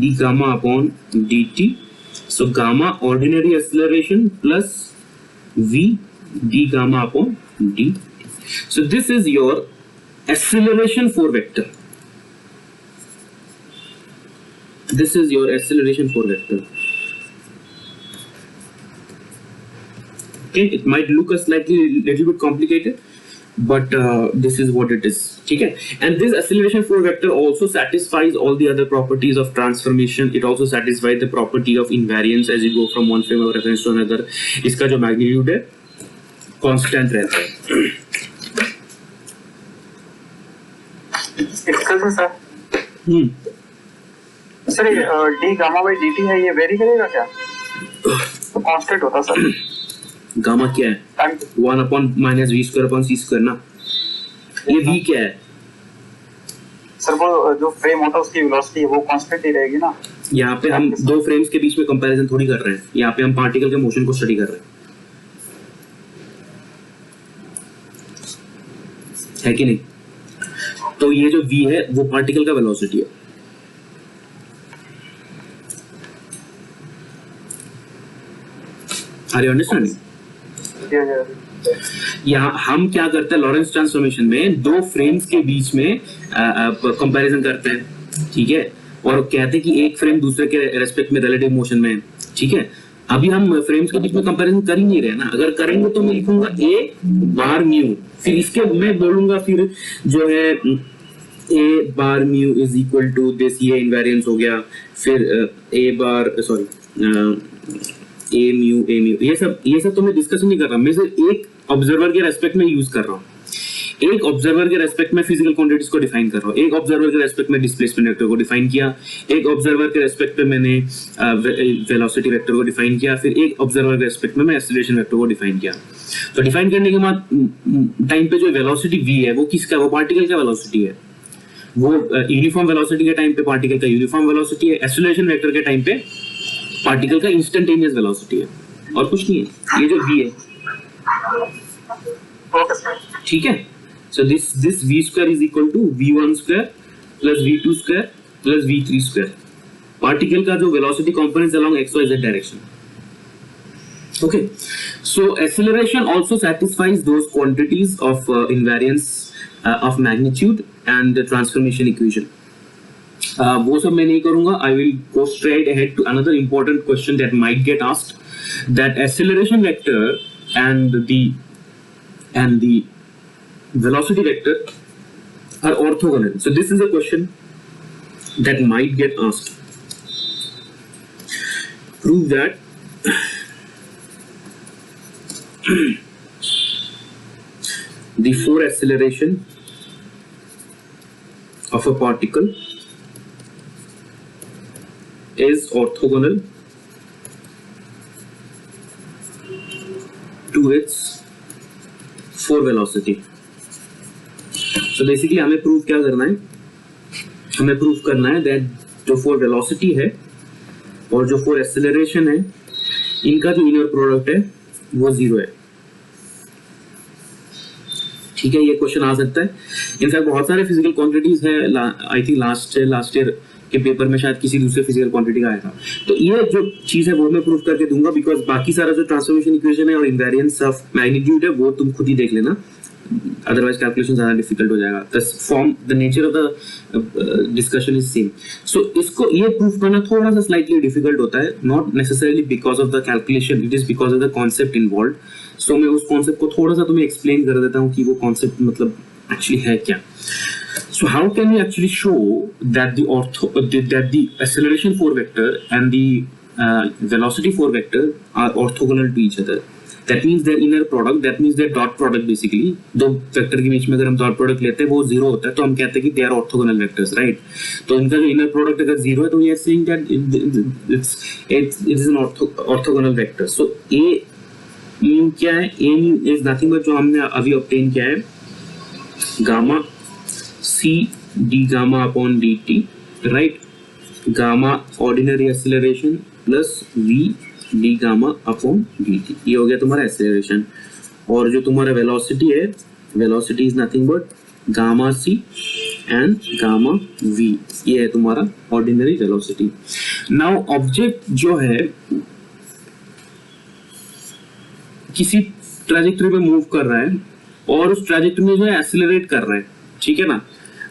d gamma upon dt. So gamma ordinary acceleration plus v d gamma upon dt. So this is your acceleration for vector. This is your acceleration for vector. Okay, it might look a little bit complicated, but this is what it is. Okay, and this acceleration for vector also satisfies all the other properties of transformation. It also satisfies the property of invariance as you go from one frame of reference to another. इसका जो magnitude है constant रहता है. इसका sir sir ये D gamma by d T है, ये very करेगा क्या? तो कांस्टेंट होता सर। गामा क्या है? 1 upon minus v square upon c square ना। ये वी क्या है? सर वो जो फ्रेम होता है उसकी वेलोसिटी है वो कांस्टेंट ही रहेगी ना। यहाँ पे हम दो फ्रेम्स के बीच में कंपैरिजन थोड़ी कर रहे हैं, यहाँ पे हम पार्टिकल के मोशन को स्टडी कर रहे हैं, है कि नहीं? तो ये जो v है वो पार्टिकल का वेलोसिटी है। Are you understanding? यहाँ हम क्या करते हैं लॉरेंस ट्रांसफॉर्मेशन में दो फ्रेम्स के बीच में कंपैरिजन करते हैं, ठीक है, और कहते हैं कि एक फ्रेम दूसरे के रेस्पेक्ट में रिलेटिव मोशन में है, ठीक है। अभी हम फ्रेम्स के बीच में कंपैरिजन कर ही नहीं रहे ना, अगर करेंगे तो मैं लिखूंगा ए बार म्यू, फिर इसके मैं बोलूंगा फिर जो है a bar mu is equal to this, ये इनवेरिएंस हो गया, फिर ए बार सॉरी ए म्यू ये सब तो मैं डिस्कशन नहीं कर रहा, मैं सिर्फ एक ऑब्जर्वर के रेस्पेक्ट में यूज कर रहा हूँ, एक ऑब्जर्वर के रेस्पेक्ट में फिजिकल क्वांटिटीज को डिफाइन कर रहा हूँ, एक ऑब्जर्वर के रेस्पेक्ट में डिस्प्लेसमेंट वेक्टर को डिफाइन किया, एक ऑब्जर्वर के रेस्पेक्ट में मैंने वेलोसिटी वेक्टर को डिफाइन किया, फिर एक ऑब्जर्वर के रेस्पेक्ट में मैं एक्सीलरेशन वेक्टर को डिफाइन किया। तो डिफाइन करने के बाद टाइम पे जो वेलोसिटी v है वो किसका, वो पार्टिकल का वेलोसिटी है, वो यूनिफॉर्म वेलोसिटी के टाइम पे पार्टिकल का यूनिफॉर्म वेलोसिटी है, एक्सीलरेशन वेक्टर के टाइम पे पार्टिकल का इंस्टेंटेनियस वेलोसिटी है, और कुछ नहीं है, ये जो v है, ठीक है। So this v square is equal to v1 square plus v2 square plus v3 square, particle का जो velocity components along xyz direction. Okay, so acceleration also satisfies those quantities of invariance of magnitude and the transformation equation. वो सब मैं नहीं करूंगा, I will go straight ahead to another important question that might get asked, that acceleration vector and the velocity vector are orthogonal. So this is a question that might get asked. Prove that the force acceleration of a particle is orthogonal to its force velocity. So basically हमें prove क्या करना है, हमें prove करना है that जो force velocity है और जो force acceleration है इनका जो इनर प्रोडक्ट है वो जीरो है, ठीक है। ये क्वेश्चन आ सकता है, इनफैक्ट बहुत सारे फिजिकल क्वांटिटीज है, आई थिंक लास्ट ईयर के पेपर में शायद किसी दूसरे फिजिकल क्वांटिटी का आया था। तो ये जो चीज है वो मैं प्रूव करके दूंगा, बिकॉज बाकी सारा जो ट्रांसफॉर्मेशन इक्वेशन है और इनवेरिएंस ऑफ मैग्नीट्यूड है वो तुम खुद ही देख लेना, अदरवाइज कैलकुलेशन ज्यादा डिफिकल्ट हो जाएगा। The form the nature of the discussion is same. So इसको ये प्रूव करना थोड़ा सा स्लाइटली डिफिकल्ट होता है, not necessarily because of the calculation, it is because of the concept involve. So मैं उस कॉन्सेप्ट को थोड़ा सा तुम्हें एक्सप्लेन कर देता हूँ कि वो कॉन्सेप्ट मतलब एक्चुअली है क्या. So how can we actually show that the acceleration 4 vector and the velocity 4 vector are orthogonal to each other? That means their inner product, that means their dot product basically. दो vector के बीच में अगर हम dot product लेते हैं वो zero होता है तो हम कहते हैं कि they are orthogonal vectors, right. तो इनका जो इनर प्रोडक्ट अगर जीरो है तो we are saying that it is an orthogonal vector. So a mean क्या है? A mean is nothing but जो हमने अभी ऑब्टेन किया है, gamma c d gamma upon dt, right? Gamma ordinary acceleration plus v d gamma upon dt. ये हो गया तुम्हारा acceleration. और जो तुम्हारा velocity है, velocity is nothing but gamma c and gamma v. ये है तुम्हारा ordinary velocity. Now object जो है किसी ट्रैजेक्टरी में मूव कर रहा है और उस ट्रैजेक्टरी में जो है एक्सेलरेट कर रहा है, ठीक है ना.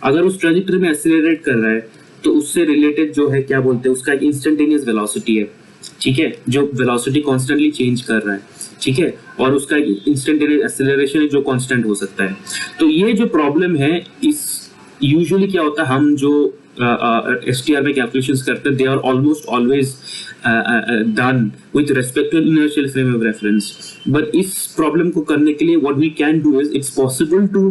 अगर उस ट्रैजेक्टरी में एक्सेलरेट कर रहा है तो उससे रिलेटेड जो है क्या बोलते हैं, उसका एक इंस्टेंटेनियस वेलोसिटी है, ठीक है, जो वेलोसिटी कॉन्स्टेंटली चेंज कर रहा है, ठीक है, और उसका एक इंस्टेंटेनियस एक्सेलरेशन है जो कांस्टेंट हो सकता है. तो ये जो प्रॉब्लम है, इस यूजुअली क्या होता है, हम जो STR में कैलकुलेशंस करते हैं, they are almost always done with respect to inertial frame of reference. But इस प्रॉब्लम को करने के लिए what we can do is it's possible to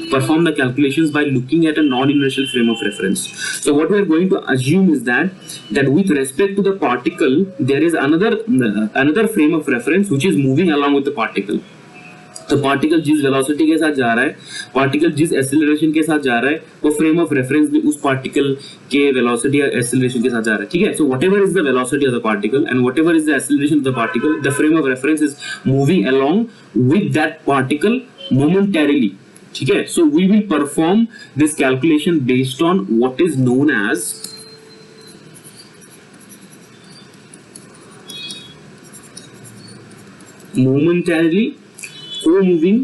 perform the calculations by looking at a non-inertial frame of reference. So what we are going to assume is that with respect to the particle there is another frame of reference which is moving along with the particle. तो particle जिस velocity के साथ जा रहा है, particle जिस acceleration के साथ जा रहा है, वो फ्रेम ऑफ रेफरेंस भी उस पार्टिकल के वेलोसिटी या एक्सेलरेशन के साथ जा रहा है, ठीक है. So whatever is the velocity of the particle and whatever is the acceleration of the particle, the frame of reference is moving along with that particle momentarily, ठीक है. So we will perform this calculation based on what is known as momentarily co-moving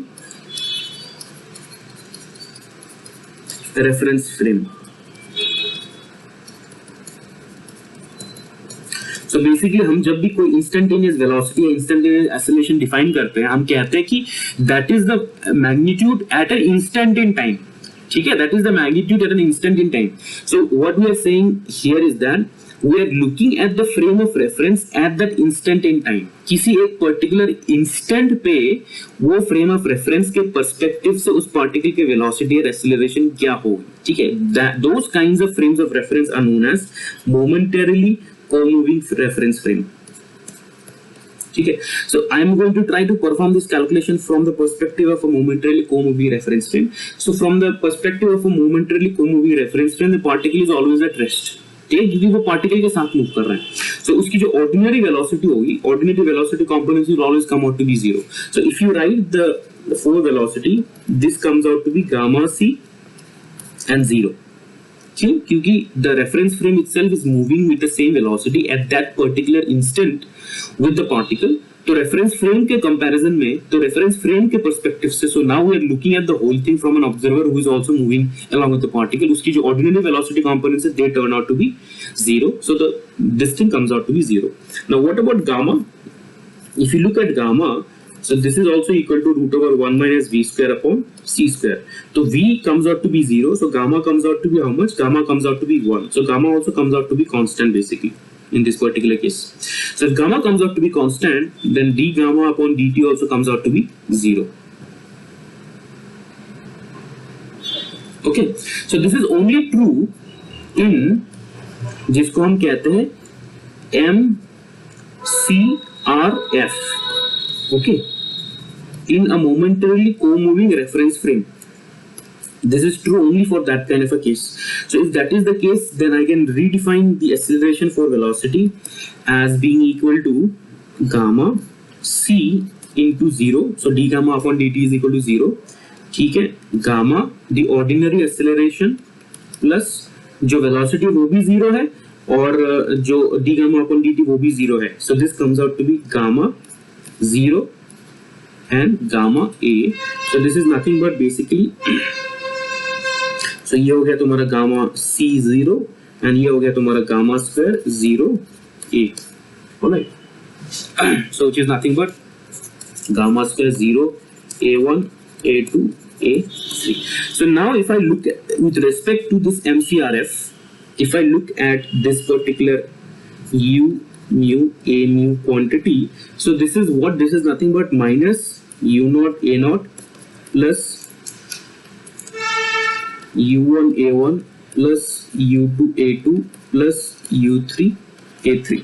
reference frame. So basically हम जब भी कोई instantaneous velocity या instantaneous acceleration define करते हैं, हम कहते हैं कि that is the magnitude at an instant in time, ठीक है, that is the magnitude at an instant in time. So what we are saying here is that we are looking at the frame of reference at that instant in time. किसी एक particular instant पे वो frame of reference के perspective से उस particle के velocity और acceleration क्या होगी, ठीक है. Those kinds of frames of reference are known as momentarily co-moving reference frame, ठीक है. So I am going to try to perform this calculation from the perspective of a momentarily co-moving reference frame. So from the perspective of a momentarily co-moving reference frame, the particle is always at rest, क्योंकि वो particle के साथ move कर रहा है. सो उसकी जो ऑर्डिनरी वेलोसिटी होगी, ordinary velocity components will always come out to be zero. So if you write the four velocity, this comes out to be gamma c and zero. क्यों? क्योंकि the reference frame itself is moving with the same velocity at that particular instant with the particle. तो reference frame के comparison में, तो reference frame के perspective से, so now we are looking at the whole thing from an observer who is also moving along with the particle. उसकी जो ordinary velocity components है, they turn out to be zero. So this thing comes out to be zero. Now what about gamma? If you look at gamma, so this is also equal to root over 1 minus v square upon c square. So v comes out to be 0. So gamma comes out to be how much? Gamma comes out to be 1. So gamma also comes out to be constant basically in this particular case. So if gamma comes out to be constant, then d gamma upon dt also comes out to be 0. Okay. So this is only true in जिसको हम कहते हैं MCRF, okay, in a momentarily co-moving reference frame. This is true only for that kind of a case. So if that is the case, then I can redefine the acceleration for velocity as being equal to gamma c into 0. So d gamma upon dt is equal to 0. ठीक है, gamma the ordinary acceleration plus जो velocity वो भी zero है और जो D gamma upon dt वो भी जीरो है. So this comes out to be gamma zero and gamma a. So this is nothing but basically, so ये हो गया तुम्हारा गामा c जीरो एंड ये हो गया तुम्हारा gamma square zero a. Alright, so which is nothing but gamma square zero a1 a2 A3. So now if I look at, with respect to this MCRF, if I look at this particular U mu A mu quantity, so this is what, this is nothing but minus U naught A naught plus U1 A1 plus U2 A2 plus U3 A3.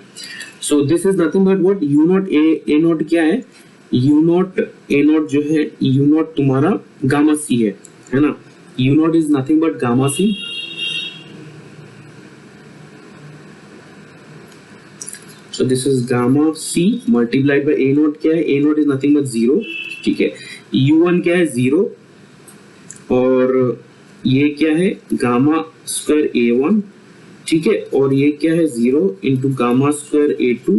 So this is nothing but what, U naught A naught क्या है, U naught A naught जो है, U naught तुम्हारा gamma C है ना, U naught is nothing but gamma C. So this is gamma C multiplied by A naught क्या है, A naught is nothing but 0, ठीक है, U1 क्या है 0 और ये क्या है गामा स्क्वायर A1, ठीक है, और ये क्या है 0 into gamma square A2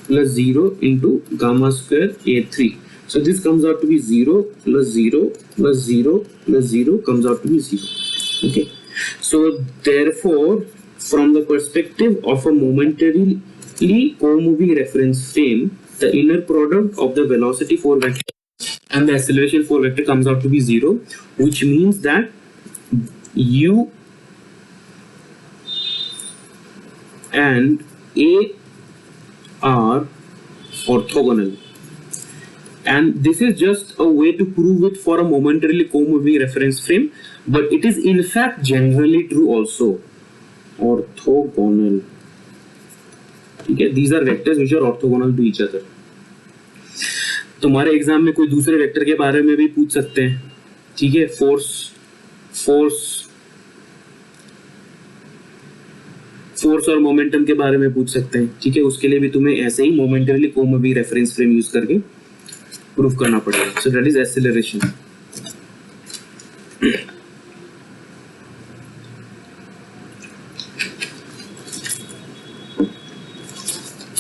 plus 0 into gamma square A3. So this comes out to be 0 plus 0 plus 0 plus 0 comes out to be 0. Okay. So therefore, from the perspective of a momentarily co-moving reference frame, the inner product of the velocity 4 vector and the acceleration 4 vector comes out to be 0, which means that U and A are orthogonal, and this is just a way to prove it for a momentarily co-moving reference frame, but it is in fact generally true also. Orthogonal, okay, these are vectors which are orthogonal to each other. तुम्हारे exam में कोई दूसरे vector के बारे में भी पूछ सकते हैं, ठीक है, फोर्स और मोमेंटम के बारे में पूछ सकते हैं, ठीक है, उसके लिए भी तुम्हें ऐसे ही मोमेंटरली को-मूविंग रेफरेंस फ्रेम यूज करके प्रूफ करना पड़ेगा. So that is acceleration.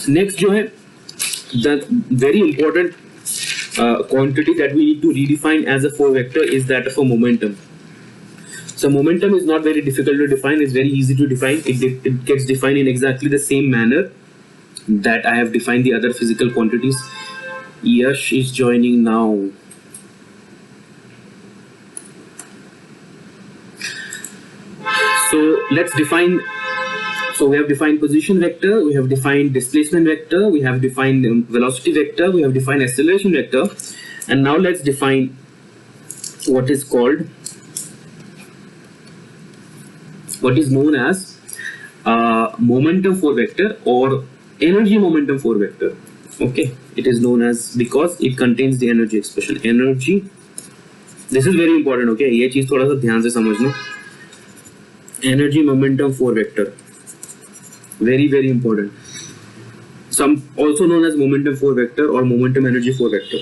Next जो है the very important quantity that we need to redefine as a 4 vector is that of a momentum. So momentum is not very difficult to define, it's very easy to define. It gets defined in exactly the same manner that I have defined the other physical quantities. Yash is joining now. So let's define. So we have defined position vector, we have defined displacement vector, we have defined velocity vector, we have defined acceleration vector, and now let's define what is called, what is known as momentum 4 vector or energy momentum 4 vector. Okay, it is known as because it contains the energy expression. Energy, this is very important. Okay, ये चीज थोड़ा सा ध्यान से समझना. Energy momentum 4 vector, very very important. Some also known as momentum 4 vector or momentum energy 4 vector.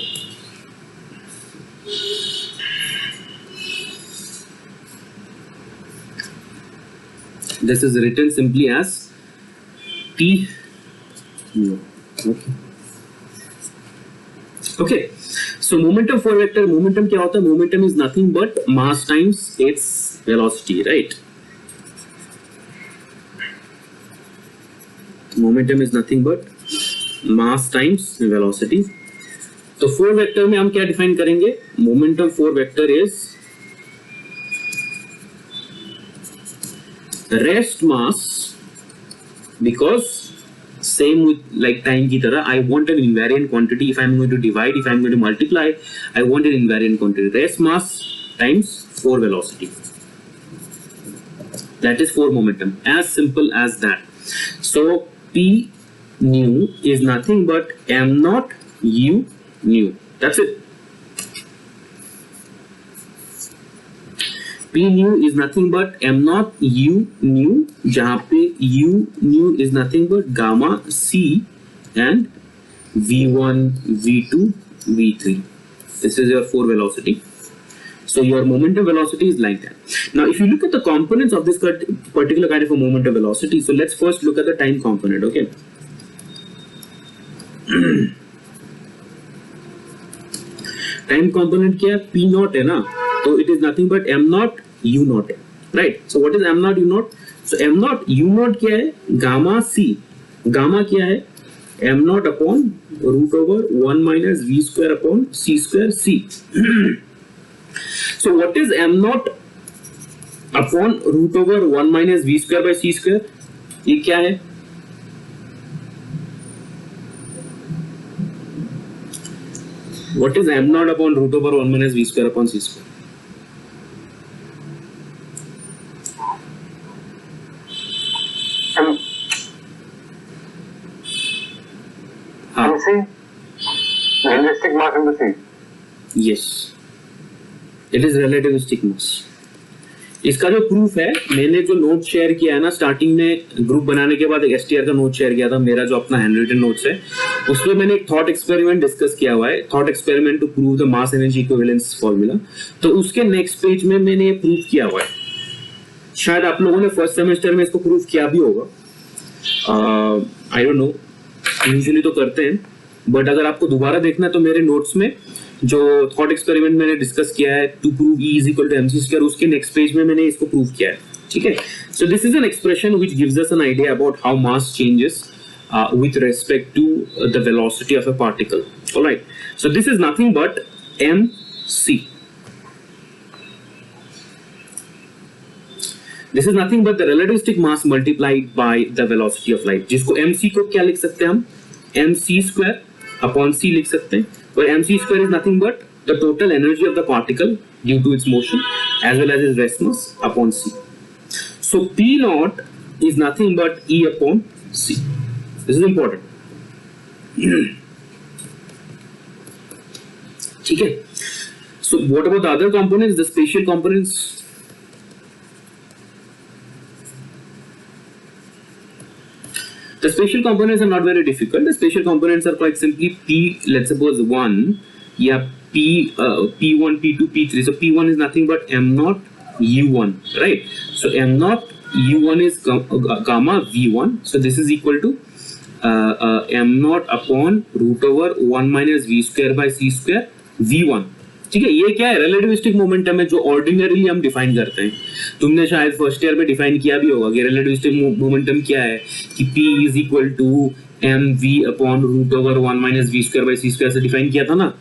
This is written simply as P. Okay. So momentum 4 vector, momentum क्या होता है? Momentum is nothing but mass times its velocity, right? Momentum is nothing but mass times velocity. तो 4 vector में हम क्या define करेंगे? Momentum 4 vector is rest mass, because same with like time की तरह, I want an invariant quantity. If I am going to divide, if I am going to multiply, I want an invariant quantity. Rest mass times 4 velocity. That is 4 momentum. As simple as that. So P nu is nothing but m naught u nu. That's it. P nu is nothing but m naught u nu, जहाँ पे u nu is nothing but gamma c and v1, v2, v3. This is your 4 velocity. So your momentum velocity is like that. Now if you look at the components of this particular kind of a momentum velocity, so let's first look at the time component. Okay. Time component क्या है? P naught है ना, so it is nothing but m naught u naught, right? So what is m naught u naught? So m naught u naught क्या है? Gamma c. Gamma क्या है? m naught upon root over 1 minus v square upon c square c. So what is m naught upon root over 1 minus v square by c square? ये क्या है? What is m naught upon root over 1 minus v square upon c square? Relativistic mass into C. Yes, it is relativistic mass. इसका जो proof है, मैंने जो note share किया है ना स्टार्टिंग में, ग्रुप बनाने के बाद एक एसटीआर का नोट शेयर किया था, मेरा जो अपना हैंड रिटन नोट्स है, उसमें मैंने एक थॉट एक्सपेरिमेंट डिस्कस किया हुआ है, thought experiment to prove the mass energy equivalence formula. तो उसके नेक्स्ट पेज में मैंने ये प्रूव किया हुआ है। शायद आप लोगों ने फर्स्ट सेमेस्टर में इसको प्रूव किया भी होगा, आई डोंट नो, यूजुअली तो करते हैं, बट अगर आपको दोबारा देखना है तो मेरे नोट्स में जो थॉट एक्सपेरिमेंट मैंने डिस्कस किया है to prove E is equal to mc square, उसके नेक्स्ट पेज में मैंने इसको प्रूव किया है, ठीक है। So this is an expression which gives us an idea about how mass changes with respect to the velocity of a particle. All right, so this is nothing but mc. This is nothing but the relativistic mass multiplied by the velocity of light, जिसको mc को क्या लिख सकते हैं हम, mc square upon c लिख सकते हैं, और mc square is nothing but the total energy of the particle due to its motion as well as its rest mass upon c. So p naught is nothing but E upon c. This is important. ठीक है. So what about the other components, the spatial components? The spatial components are not very difficult. The spatial components are quite simply p, let's suppose 1, yeah, p1, p2, p3. So p1 is nothing but m naught u1, right? So m naught u1 is gamma v1. So this is equal to m naught upon root over 1 minus v square by c square v1. ठीक है, ये क्या है, relativistic momentum है जो ordinarily हम define करते हैं। तुमने शायद फर्स्ट ईयर में डिफाइन किया भी होगा कि रिलेटिविस्टिक मोमेंटम क्या है, कि p is equal to m v upon root over 1 minus v square by c square से डिफाइन किया था ना।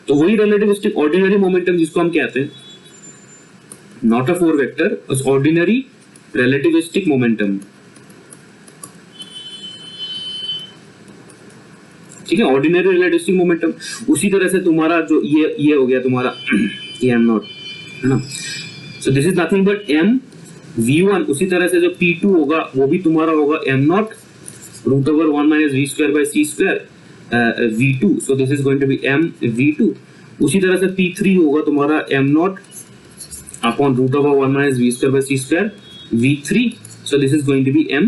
तो वही रिलेटिविस्टिक ऑर्डिनरी मोमेंटम जिसको हम कहते हैं, not a four vector, ordinary relativistic momentum, ठीक है, ऑर्डिनरी रिलेटिविस्टिक मोमेंटम। उसी तरह से तुम्हारा जो ये हो गया तुम्हारा ये m नॉट है ना, सो this is nothing but m v1। उसी तरह से जो p2 होगा वो भी तुम्हारा होगा m naught root over 1 minus v square by c square v2, so this is going to be m v2। उसी तरह से p3 होगा तुम्हारा m naught upon root over 1 minus v square by c square v3, so this is going to be m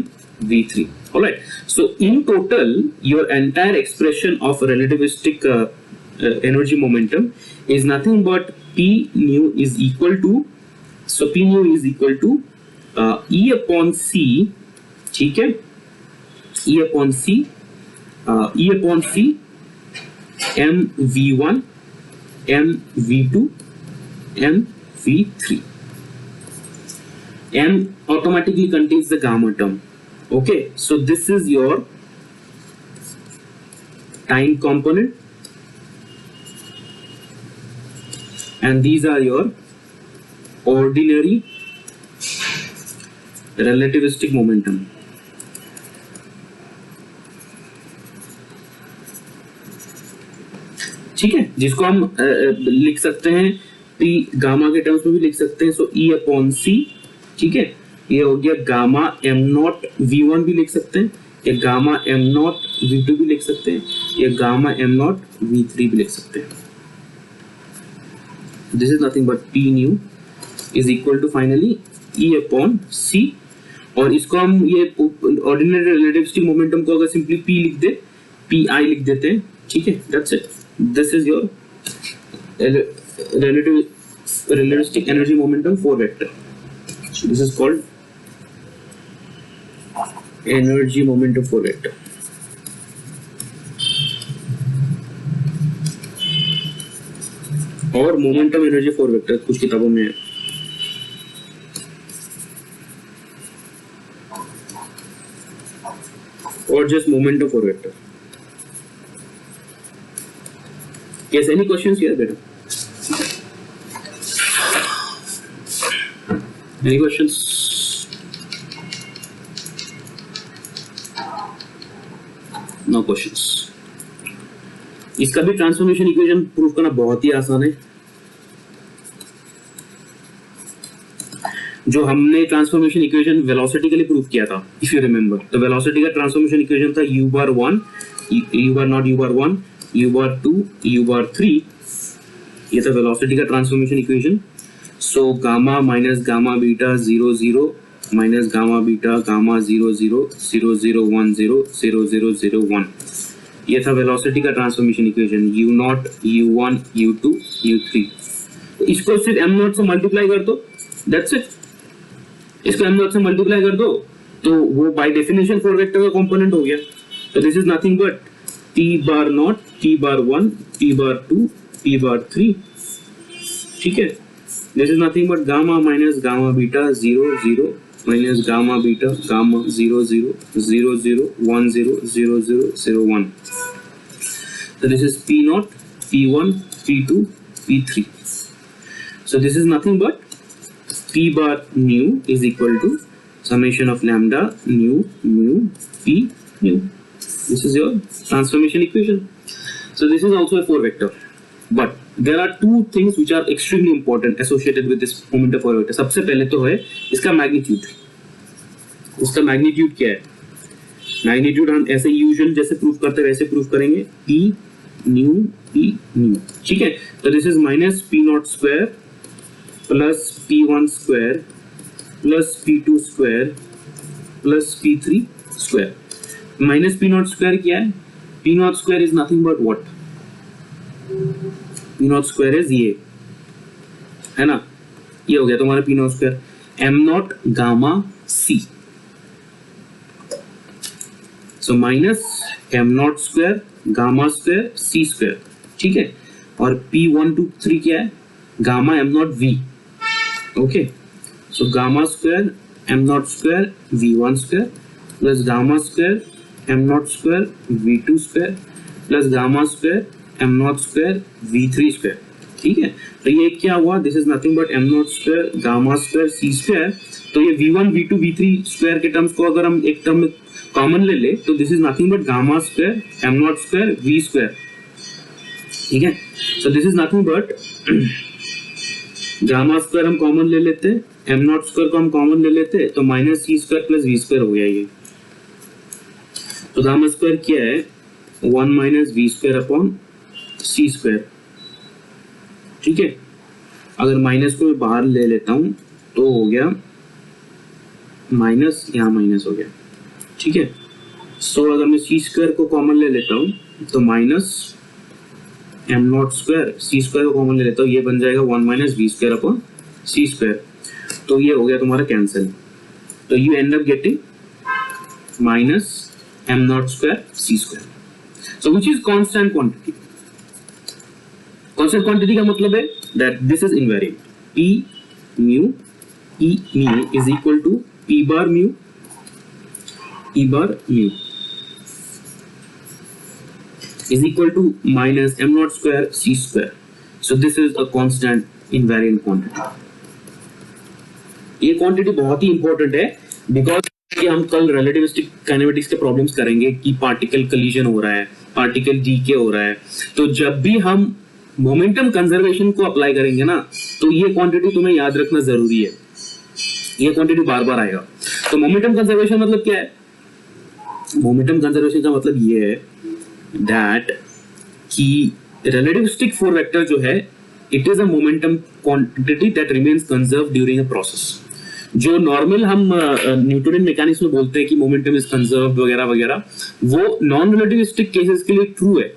v3. All right, so in total your entire expression of relativistic energy momentum is nothing but p nu is equal to, so p nu is equal to E upon c, ठीक है, E upon c m v1 m v2 m v3. M automatically contains the gamma term. Okay, so this is your time component and these are your ordinary relativistic momentum. ठीक है, जिसको हम लिख सकते हैं p gamma के terms में भी लिख सकते हैं, सो E अपॉन c, ठीक है, ये हो गया गामा m नॉट v1 भी लिख सकते हैं, ये गामा m नॉट v2 भी लिख सकते हैं, ये गामा m नॉट v3 भी लिख सकते हैं। This is nothing but p nu is equal to finally E upon c, और इसको हम ये ऑर्डिनरी रिलेटिविस्टिक मोमेंटम को अगर सिंपली p लिख दे, pi लिख देते हैं, ठीक है, that's it. This is your relativistic energy momentum for vector. So this is called energy momentum for vector. और मोमेंटम एनर्जी फॉर वेक्टर कुछ किताबों में है। और just momentum for vector. Yes, any questions here, बेटा? Any questions? No questions. इसका भी transformation equation prove करना बहुत ही आसान है. जो हमने ट्रांसफॉर्मेशन इक्वेशन वेलोसिटी के लिए प्रूव किया था, इफ यू रिमेंबर, तो वेलोसिटी का ट्रांसफॉर्मेशन इक्वेशन था u bar 1, u bar not u bar 1, u bar 2, u bar 3. ये था वेलोसिटी का transformation equation. So gamma minus gamma beta 0 0 minus gamma beta gamma 0 0 0 0 1 0 0 0 0 1. ये था वेलोसिटी का transformation equation. u0 u1 u2 u3. इसको सिर्फ m0 से multiply कर दो, दैट्स इट. इसको m0 से मल्टीप्लाई कर दो तो वो बाय डेफिनेशन फोर वेक्टर का कंपोनेंट हो गया. तो this is nothing but p bar not, p bar 1, p bar 2, p bar 3. ठीक है. This is nothing but gamma minus gamma beta 0 0 minus gamma beta gamma 0 0 0 0 1 0 0 0 0 1. So this is p naught, p1, p2, p3. So this is nothing but p bar nu is equal to summation of lambda nu mu p nu. This is your transformation equation. So this is also a four vector, but there are two things which are extremely important associated with this momentum four vector. सबसे पहले तो है इसका magnitude. उसका magnitude क्या है? Magnitude हम ऐसे यूजुअल जैसे प्रूफ करते हैं वैसे प्रूफ करेंगे. p nu. ठीक है. तो this is minus p not square plus p1 square plus p2 square plus p3 square. Minus p not square क्या है? p not square is nothing but what? p not square is ये, है ना. ये हो गया तुम्हारा p not square. m not gamma c. So minus m not square gamma square c square. ठीक है. और p1 2 3 क्या है? Gamma m not v. Okay. So gamma square m not square v1 square plus gamma square m not square v2 square plus gamma square m not square v3 square. ठीक है. तो ये क्या हुआ? This is nothing but m not square gamma square c square. तो ये v1 v2 v3 square के terms को अगर हम एक टर्म में कॉमन ले ले तो this is nothing but gamma square m not square v square. ठीक है. So this is nothing but gamma square हम कॉमन ले लेते, m नॉट स्क्वायर को हम कॉमन ले लेते, तो minus c square plus v square हो गया ये. तो गामा स्क्वायर क्या है? 1 minus v square upon c square. ठीक है. अगर माइनस को मैं बाहर ले लेता हूं तो हो गया माइनस, यहां माइनस हो गया. ठीक है. सो अगर मैं c स्क्वायर को कॉमन ले लेता हूं तो minus m not square c square को कॉमन ले लेता हूं, ये बन जाएगा 1 minus v square upon c square. तो ये हो गया तुम्हारा कैंसिल. तो you end up getting minus m not square c square. So which is constant quantity. Constant quantity का मतलब है that this is invariant. p mu e mu is equal to p bar mu e bar mu is equal to minus m naught square c square. So this is a constant invariant quantity. ये quantity बहुत ही important है because कि हम कल relativistic kinematics के problems करेंगे कि particle collision हो रहा है, पार्टिकल डीके हो रहा है. तो जब भी हम मोमेंटम कंजर्वेशन को अप्लाई करेंगे ना तो ये क्वांटिटी तुम्हें याद रखना जरूरी है. ये क्वांटिटी बार बार आएगा. तो मोमेंटम कंजर्वेशन मतलब क्या है? मोमेंटम कंजर्वेशन का मतलब ये है दैट कि रिलेटिविस्टिक फोर वेक्टर जो है it is a momentum quantity that remains conserve during a process. जो नॉर्मल हम न्यूटोनियन मैकेनिक्स में बोलते हैं कि मोमेंटम इज कंजर्व वगैरह वगैरह, वो नॉन रिलेटिविस्टिक केसेस के लिए ट्रू है.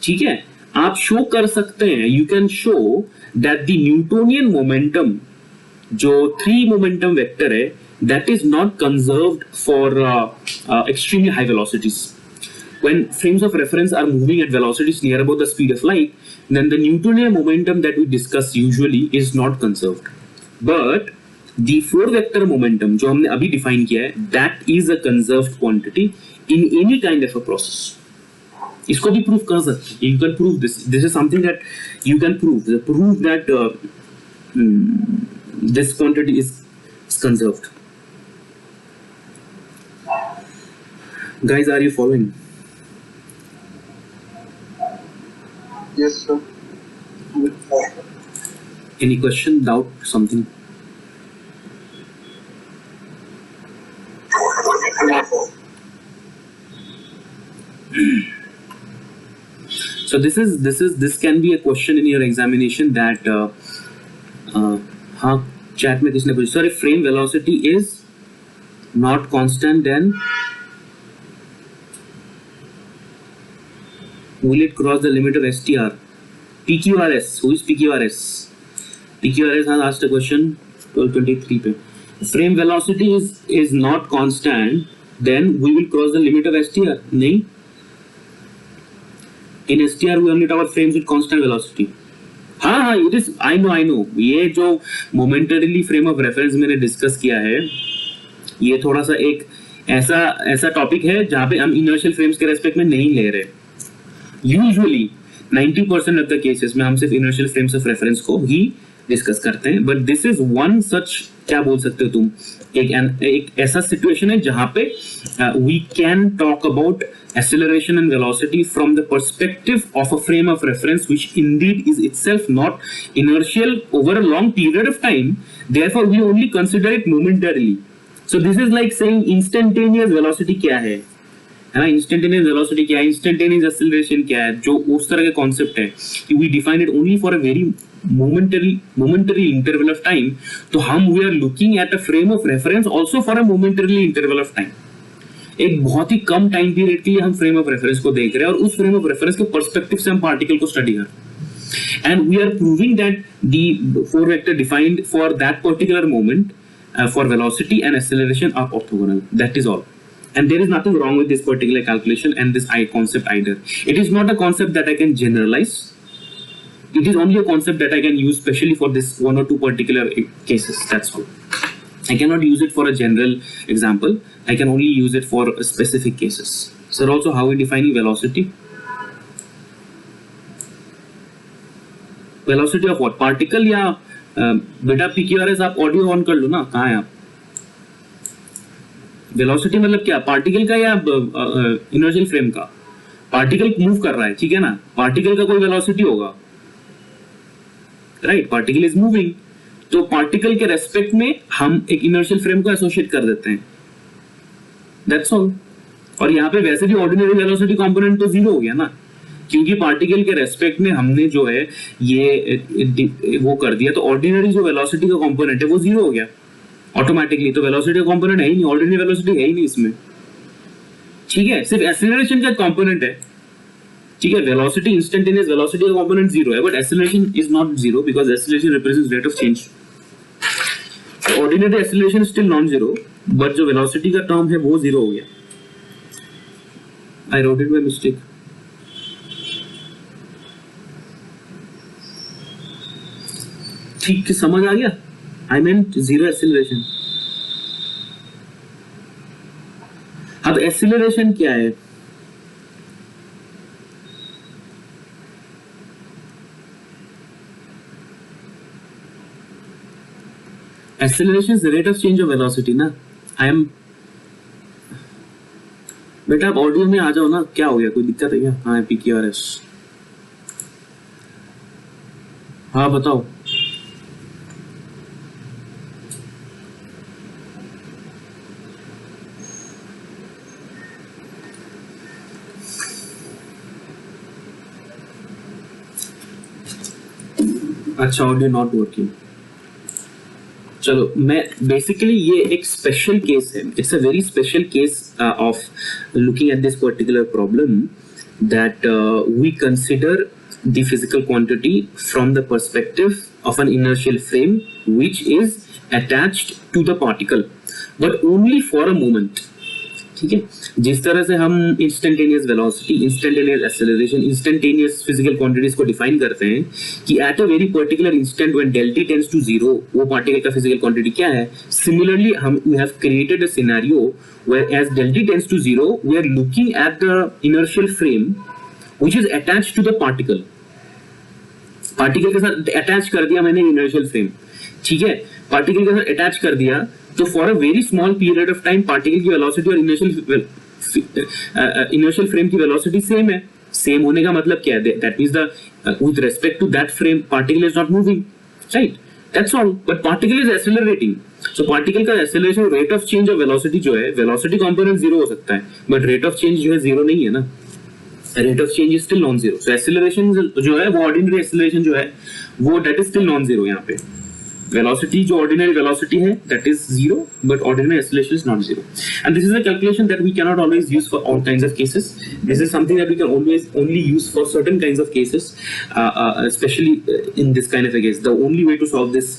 ठीक है. आप शो कर सकते हैं, you can show that the Newtonian momentum जो 3 मोमेंटम वेक्टर है that is not conserved for extremely high velocities. When frames of reference are moving at velocities near about the speed of light, then the Newtonian momentum that we discuss usually is not conserved. But the four vector momentum जो हमने अभी define किया है, that is a conserved quantity in any kind of a process. इसको भी prove कर सकते हैं. You can prove this. This is something that you can prove. Prove that this quantity is conserved. Guys, are you following? Yes, sir. Any question, doubt, something? So this can be a question in your examination that हाँ chat में किसने पूछा, sorry, frame velocity is not constant, then will it cross the limit of STR? PQRS, who is PQRS? PQRS has asked a question 1223 पे. Frame velocity is not constant, then we will cross the limit of STR. नहीं. In STR we only talk about frames with constant velocity. हाँ it is, I know ये जो momentarily frame of reference मैंने discuss किया है, ये थोड़ा सा एक ऐसा टॉपिक है जहाँ पे हम inertial frames के रेस्पेक्ट में नहीं ले रहे. Usually 90% of the cases में हम सिर्फ inertial frames of reference को ही डिस्कस करते हैं, but this is one such, क्या बोल सकते हो तुम, एक ऐसा सिचुएशन है जहां पे we can talk about acceleration and velocity from the perspective of a frame of reference which indeed is itself not inertial over a long period of time, therefore we only consider it momentarily. So this is like saying instantaneous velocity क्या है ना, instantaneous velocity क्या है, instantaneous acceleration क्या है, जो उस तरह के concept है, we define it only for a very momentary interval of time. तो हम we are looking at a frame of reference also for a momentary interval of time. एक बहुत ही कम टाइम पीरियड के लिए हम फ्रेम ऑफ रेफरेंस को देख रहे हैं और उस फ्रेम ऑफ रेफरेंस के पर्सपेक्टिव से हम पार्टिकल को स्टडी कर रहे हैं, and we are proving that the four vector defined for that particular moment for velocity and acceleration are orthogonal. That is all, and there is nothing wrong with this particular calculation and this concept either. It is not a concept that I can generalize. It is only a concept that I can use specially for this one or two particular cases. That's all. I cannot use it for a general example. I can only use it for specific cases. So also, how we defining velocity? Velocity of what? Particle या बेटा PQRS आप audio on कर लो ना, कहाँ है आप? Velocity मतलब क्या, पार्टिकल का या इनर्शियल फ्रेम का? पार्टिकल मूव कर रहा है, ठीक है ना, पार्टिकल का कोई वेलोसिटी होगा, राइट? पार्टिकल इज मूविंग, तो पार्टिकल के रेस्पेक्ट में हम एक इनर्शियल फ्रेम को एसोसिएट कर देते हैं. That's all. और यहाँ पे वैसे भी ऑर्डिनरी वेलोसिटी कंपोनेंट तो जीरो हो गया ना, क्योंकि पार्टिकल के रेस्पेक्ट में हमने जो है ये वो कर दिया, तो ऑर्डिनरी जो वेलोसिटी का कंपोनेंट है वो जीरो हो गया ऑटोमेटिकली. तो वेलोसिटी का कंपोनेंट है ही नहीं, ऑर्डिनरी वेलोसिटी है ही नहीं इसमें, ठीक है. सिर्फ एक्सेलरेशन का कंपोनेंट है, ठीक है. वेलोसिटी, इंस्टेंटेनियस वेलोसिटी का कंपोनेंट जीरो है, but acceleration is not zero because acceleration represents rate of change. Ordinary acceleration still non zero, but जो वेलोसिटी का टर्म है वो जीरो हो गया. I wrote it by mistake. ठीक, समझ आ गया? आई मींट जीरो एक्सेलरेशन. अब एक्सेलरेशन क्या है? Acceleration is the rate of change of velocity ना. I am, बेटा आप ऑडियो में आ जाओ ना, क्या हो गया, कोई दिक्कत है क्या? हाँ PQRS, हाँ बताओ. अच्छा, ऑडियो नॉट वर्किंग. चलो, मैं बेसिकली ये एक स्पेशल केस है, it's a very special case of looking at this particular problem that we consider the physical quantity from the perspective of an inertial frame which is attached to the particle, but only for a moment, ठीक है. जिस तरह से हम instantaneous velocity, instantaneous acceleration, instantaneous physical quantities को define करते हैं कि at a very particular instant when delta tends to zero, वो पार्टिकल का फिजिकल क्वांटिटी क्या है. सिमिलरली हम we have created a scenario where as delta tends to zero we are looking at the inertial frame which is attached to the particle. Particle के साथ attach कर दिया मैंने इनर्शियल फ्रेम, ठीक है. पार्टिकल के साथ अटैच कर दिया तो for a very small period of time particle की वेलोसिटी और इनर्शियल फ्रेम की वेलोसिटी सेम है. सेम होने का मतलब क्या है? That means the with respect to that frame particle is not moving, right? That's all. But particle is accelerating. So particle का acceleration rate of change of velocity जो है, velocity component zero हो सकता है, but rate of change जो है zero नहीं है ना. Rate of change is still non-zero. So acceleration जो है वो ordinary acceleration जो है वो that is still non-zero यहाँ पे. Velocity जो ordinary velocity है that is zero, but ordinary acceleration is not zero. And this is a calculation that we cannot always use for all kinds of cases. This is something that we can always only use for certain kinds of cases, especially in this kind of a case. The only way to solve this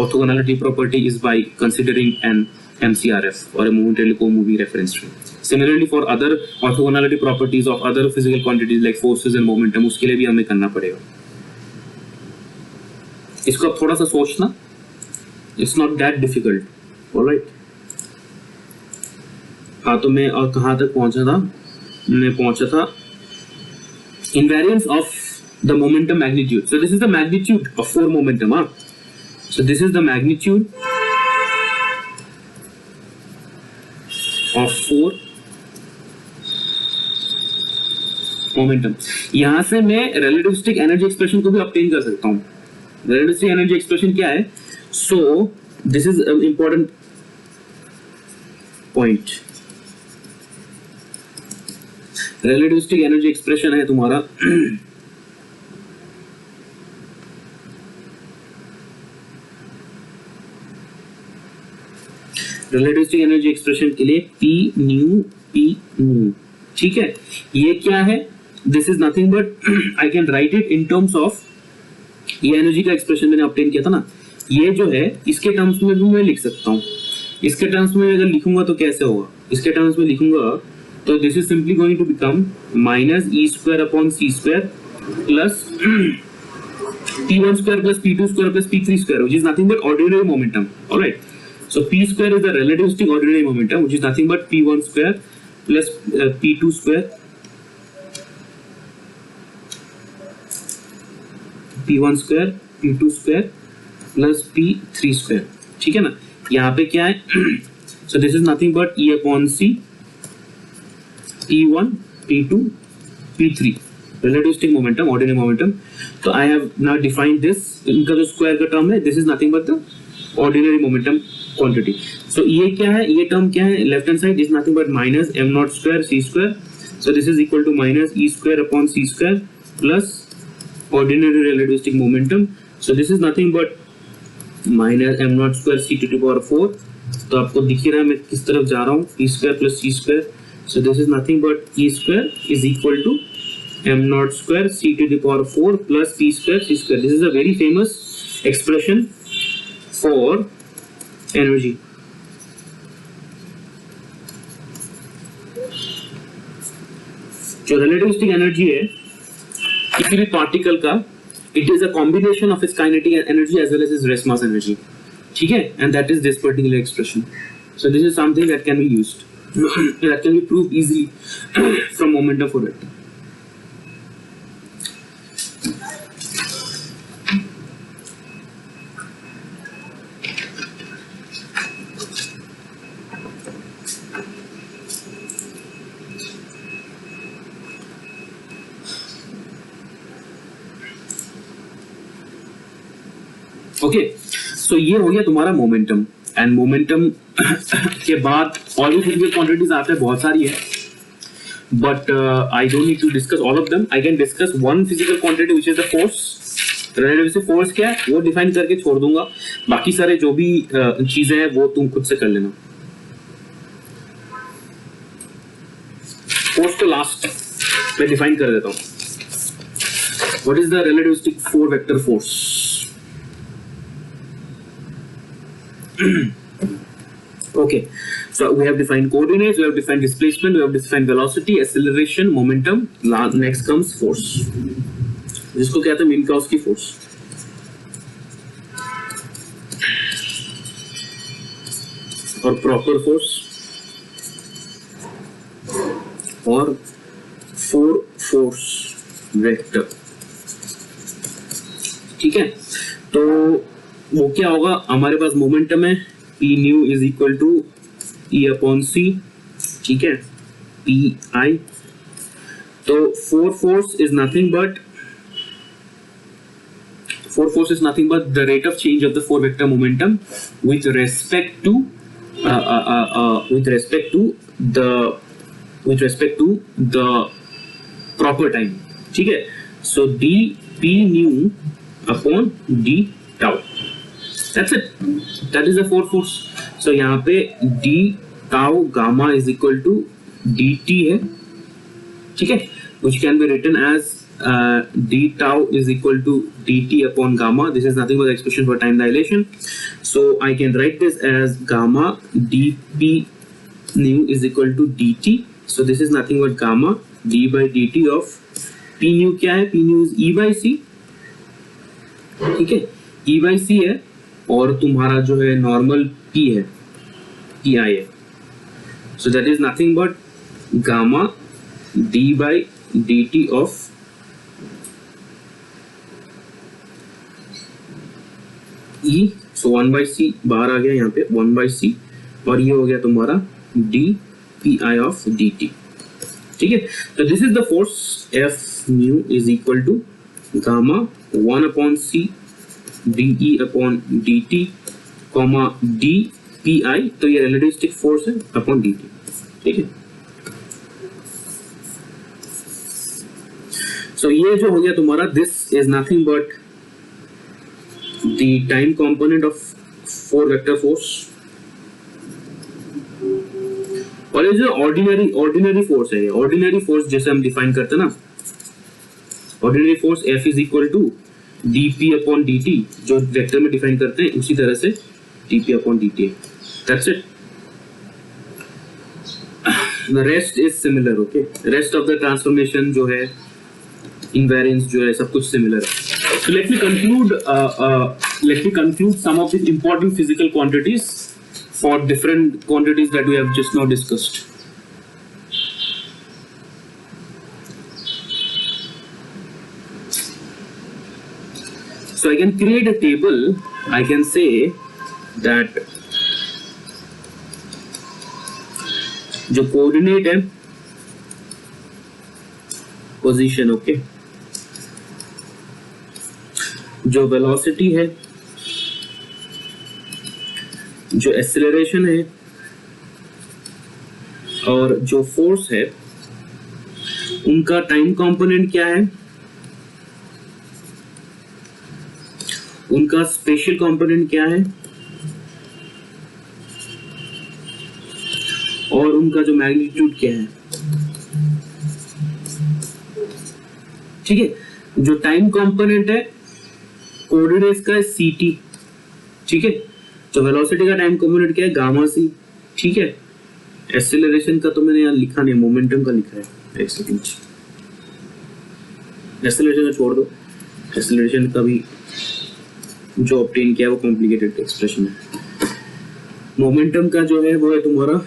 orthogonality property is by considering an MCRF or a momentarily co-moving reference frame. Similarly, for other orthogonality properties of other physical quantities like forces and momentum, उसके लिए भी हमें करना पड़ेगा. इसको आप थोड़ा सा सोचना. It's not that difficult, all right? हाँ, तो मैं और कहाँ तक पहुंचा था? मैं पहुंचा था invariance of the momentum magnitude. So this is the magnitude of 4 momentum. So this is the magnitude of 4 momentum. यहाँ से मैं relativistic energy expression को भी obtain कर सकता हूँ. Relativistic energy expression क्या है? So this is an important point. Relativistic energy expression है तुम्हारा relativistic energy expression के लिए P nu. ठीक है, ये क्या है? This is nothing but I can write it in terms of, ये एनर्जी का एक्सप्रेशन मैंने ऑब्टेन किया था ना, ये जो है इसके टर्म्स में भी मैं लिख सकता हूँ. इसके टर्म्स में अगर लिखूंगा तो कैसे होगा? इसके टर्म्स में लिखूंगा तो this is simply going to become minus E square upon c square plus p1 square plus p2 square plus p3 square, which is nothing but ordinary momentum. All right. So p square is the relativistic ordinary momentum, which is nothing but p1 square plus p2 square, p1 square, p2 square plus p3 square. ठीक है ना? यहाँ पे क्या है? So this is nothing but e upon c, p1, p2, p3. Relativistic momentum, ordinary momentum. So I have now defined this. इनका जो square का term है, this is nothing but the ordinary momentum quantity. So ये क्या है? ये term क्या है? Left hand side is nothing but minus m naught square c square. So this is equal to minus e square upon c square plus ordinary relativistic momentum. So this is nothing but minus m naught square c to the power 4. तो आपको दिख ही रहा है मैं किस तरफ जा रहा हूँ, e square plus c square. So this is nothing but e square is equal to m naught square c to the power 4 plus p square c square. This is a very famous expression for energy. जो relativistic energy है किसी भी particle का, it is a combination of its kinetic energy as well as its rest mass energy. ठीक है? And that is this particular expression. So this is something that can be used, that can be proved easily from momentum for vector. Okay, so ये हो गया तुम्हारा momentum. And momentum के बाद और भी फिजिकल क्वांटिटीज आते हैं, बहुत सारी है, but I don't need to discuss all of them. I can discuss one physical quantity which is the force. Relativistic force क्या है वो डिफाइन करके छोड़ दूंगा, बाकी सारे जो भी चीजें हैं वो तुम खुद से कर लेना. फोर्स को लास्ट मैं डिफाइन कर देता हूँ. What is the relativistic 4 vector force? Okay, so we have defined coordinates, we have defined displacement, we have defined velocity, acceleration, momentum. Next comes force, जिसको कहते हैं मिन्काउस्की फोर्स. और प्रॉपर फोर्स और 4 फोर्स वेक्टर. ठीक है, तो वो क्या होगा? हमारे पास मोमेंटम है, p nu is equal to e upon c, ठीक है, पी आई। तो force is nothing but the rate of change of the four vector momentum with respect to the proper time, ठीक है। so d p nu upon d tau, that's it, that is the force। so यहाँ पे d tau gamma is equal to dt है, ठीक है, which can be written as d tau is equal to dt upon gamma. This is nothing but the expression for time dilation, so I can write this as gamma dp nu is equal to dt। so this is nothing but gamma d by dt of p nu, क्या है, p nu is e by c, ठीक है, e by c है, और तुम्हारा जो है normal p है, pi है, so that is nothing but gamma d by dt of e, so 1 by c बाहर आ गया यहाँ पे 1 by c, और ये हो गया तुम्हारा d pi of dt, ठीक है। तो this is the force F mu is equal to gamma 1 upon c de upon dt comma d pi, तो ये रिलेटिविस्टिक फोर्स है अपॉन dt, ठीक है। so ये जो हो गया तुम्हारा, this is nothing but the time component of four vector force, और ये जो ऑर्डिनरी फोर्स है, ऑर्डिनरी फोर्स जैसे हम डिफाइन करते हैं ना, ordinary force F is equal to dp upon dt, जो वेक्टर में डिफाइन करते हैं उसी तरह से dp upon dt, that's it. the rest is similar, okay, rest of the transformation जो है, इनवेरिएंस जो है, सब कुछ सिमिलर है। So let me conclude some of the important physical quantities for different quantities that we have just now discussed. So I can create a table. I can say that जो coordinate है, position, okay, जो velocity है, जो acceleration है, और जो force है, उनका टाइम कंपोनेंट क्या है, उनका स्पेशल कंपोनेंट क्या है, और उनका जो मैग्नीट्यूड क्या है, ठीक है। जो टाइम कंपोनेंट है कोऑर्डिनेट्स का ct, ठीक है। तो वेलोसिटी का टाइम कंपोनेंट क्या है, गामा c, ठीक है। एक्सेलरेशन का तो मैंने यहाँ लिखा नहीं, मोमेंटम का लिखा है, एक सेकंड, एक्सेलरेशन को छोड़ दो, एक्सेलरेशन का भी जो ऑब्टेन किया है वो कॉम्प्लिकेटेड एक्सप्रेशन है। मोमेंटम का जो है वो है तुम्हारा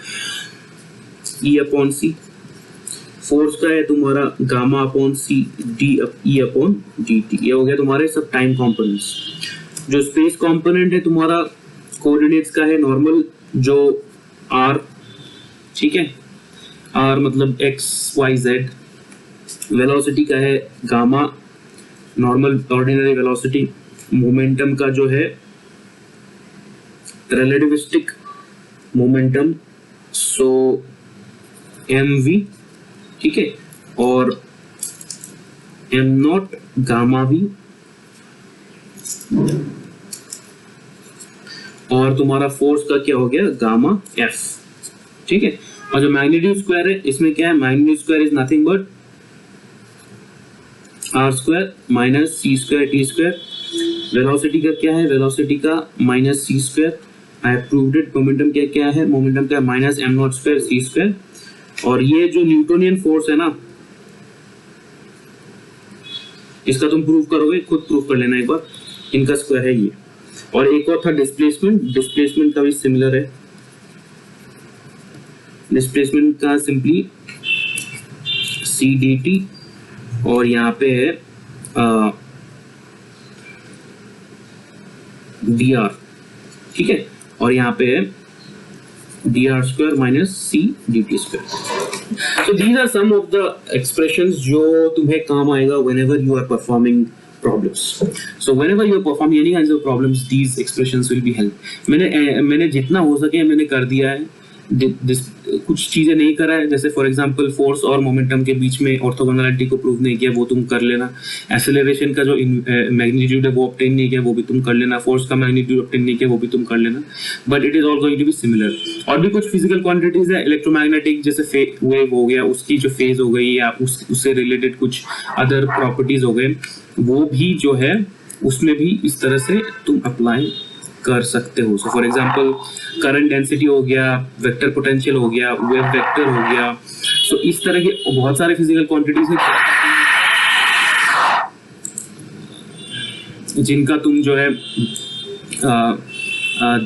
e अपॉन c, फोर्स का है तुम्हारा gamma upon c d E upon d t, ये हो गया तुम्हारे सब टाइम कंपोनेंट्स। जो स्पेस कंपोनेंट है तुम्हारा कोऑर्डिनेट्स का है नॉर्मल, जो आर, ठीक है, आर मतलब एक्स वाई जेड। वेलोसिटी का है gamma, normal ordinary velocity. Momentum का जो है relativistic momentum, so m v, ठीक है, और एम नॉट गामा वी, और तुम्हारा फोर्स का क्या हो गया गामा एफ, ठीक है। और जो मैग्नीट्यूड स्क्वायर है इसमें क्या है, magnitude square is nothing but r square minus c square t square. Velocity का क्या है, वेलोसिटी का minus c square, I have proved it. Momentum क्या क्या है, मोमेंटम का minus m naught square c square. और ये जो न्यूटोनियन फोर्स है ना, इसका तुम प्रूव करोगे, खुद प्रूव कर लेना एक बार, इनका स्क्वायर है ये। और एक और था डिस्प्लेसमेंट, डिस्प्लेसमेंट का भी सिमिलर है। डिस्प्लेसमेंट का सिंपली सी डी टी, और यहाँ पे है डी आर, ठीक है। और यहाँ पे है dr square minus c dt square. So these are some of the expressions जो तुम्हें काम आएगा whenever you are performing problems. So whenever you are performing any kinds of problems, these expressions will be help. मैंने जितना हो सके मैंने कर दिया है. कुछ चीजें नहीं करा है, जैसे फॉर एग्जांपल फोर्स और मोमेंटम के बीच में ऑर्थोगोनैलिटी को प्रूव नहीं किया, वो तुम कर लेना. एक्सेलरेशन का जो मैग्नीट्यूड है वो ऑब्टेन नहीं किया, वो भी तुम कर लेना. फोर्स का मैग्नीट्यूड ऑब्टेन नहीं किया, वो भी तुम कर लेना. But it is all going to be similar. और भी कुछ फिजिकल क्वांटिटीज है, इलेक्ट्रोमैग्नेटिक जैसे वेव हो गया, उसकी जो फेज हो गई या उससे रिलेटेड कुछ अदर प्रॉपर्टीज हो गए, वो भी जो है उसमें भी इस तरह से तुम अप्लाई कर सकते हो. So for example current density हो गया, वेक्टर पोटेंशियल हो गया, वेव वेक्टर हो गया. सो इस तरह के बहुत सारे फिजिकल क्वांटिटीज हैं जिनका तुम जो है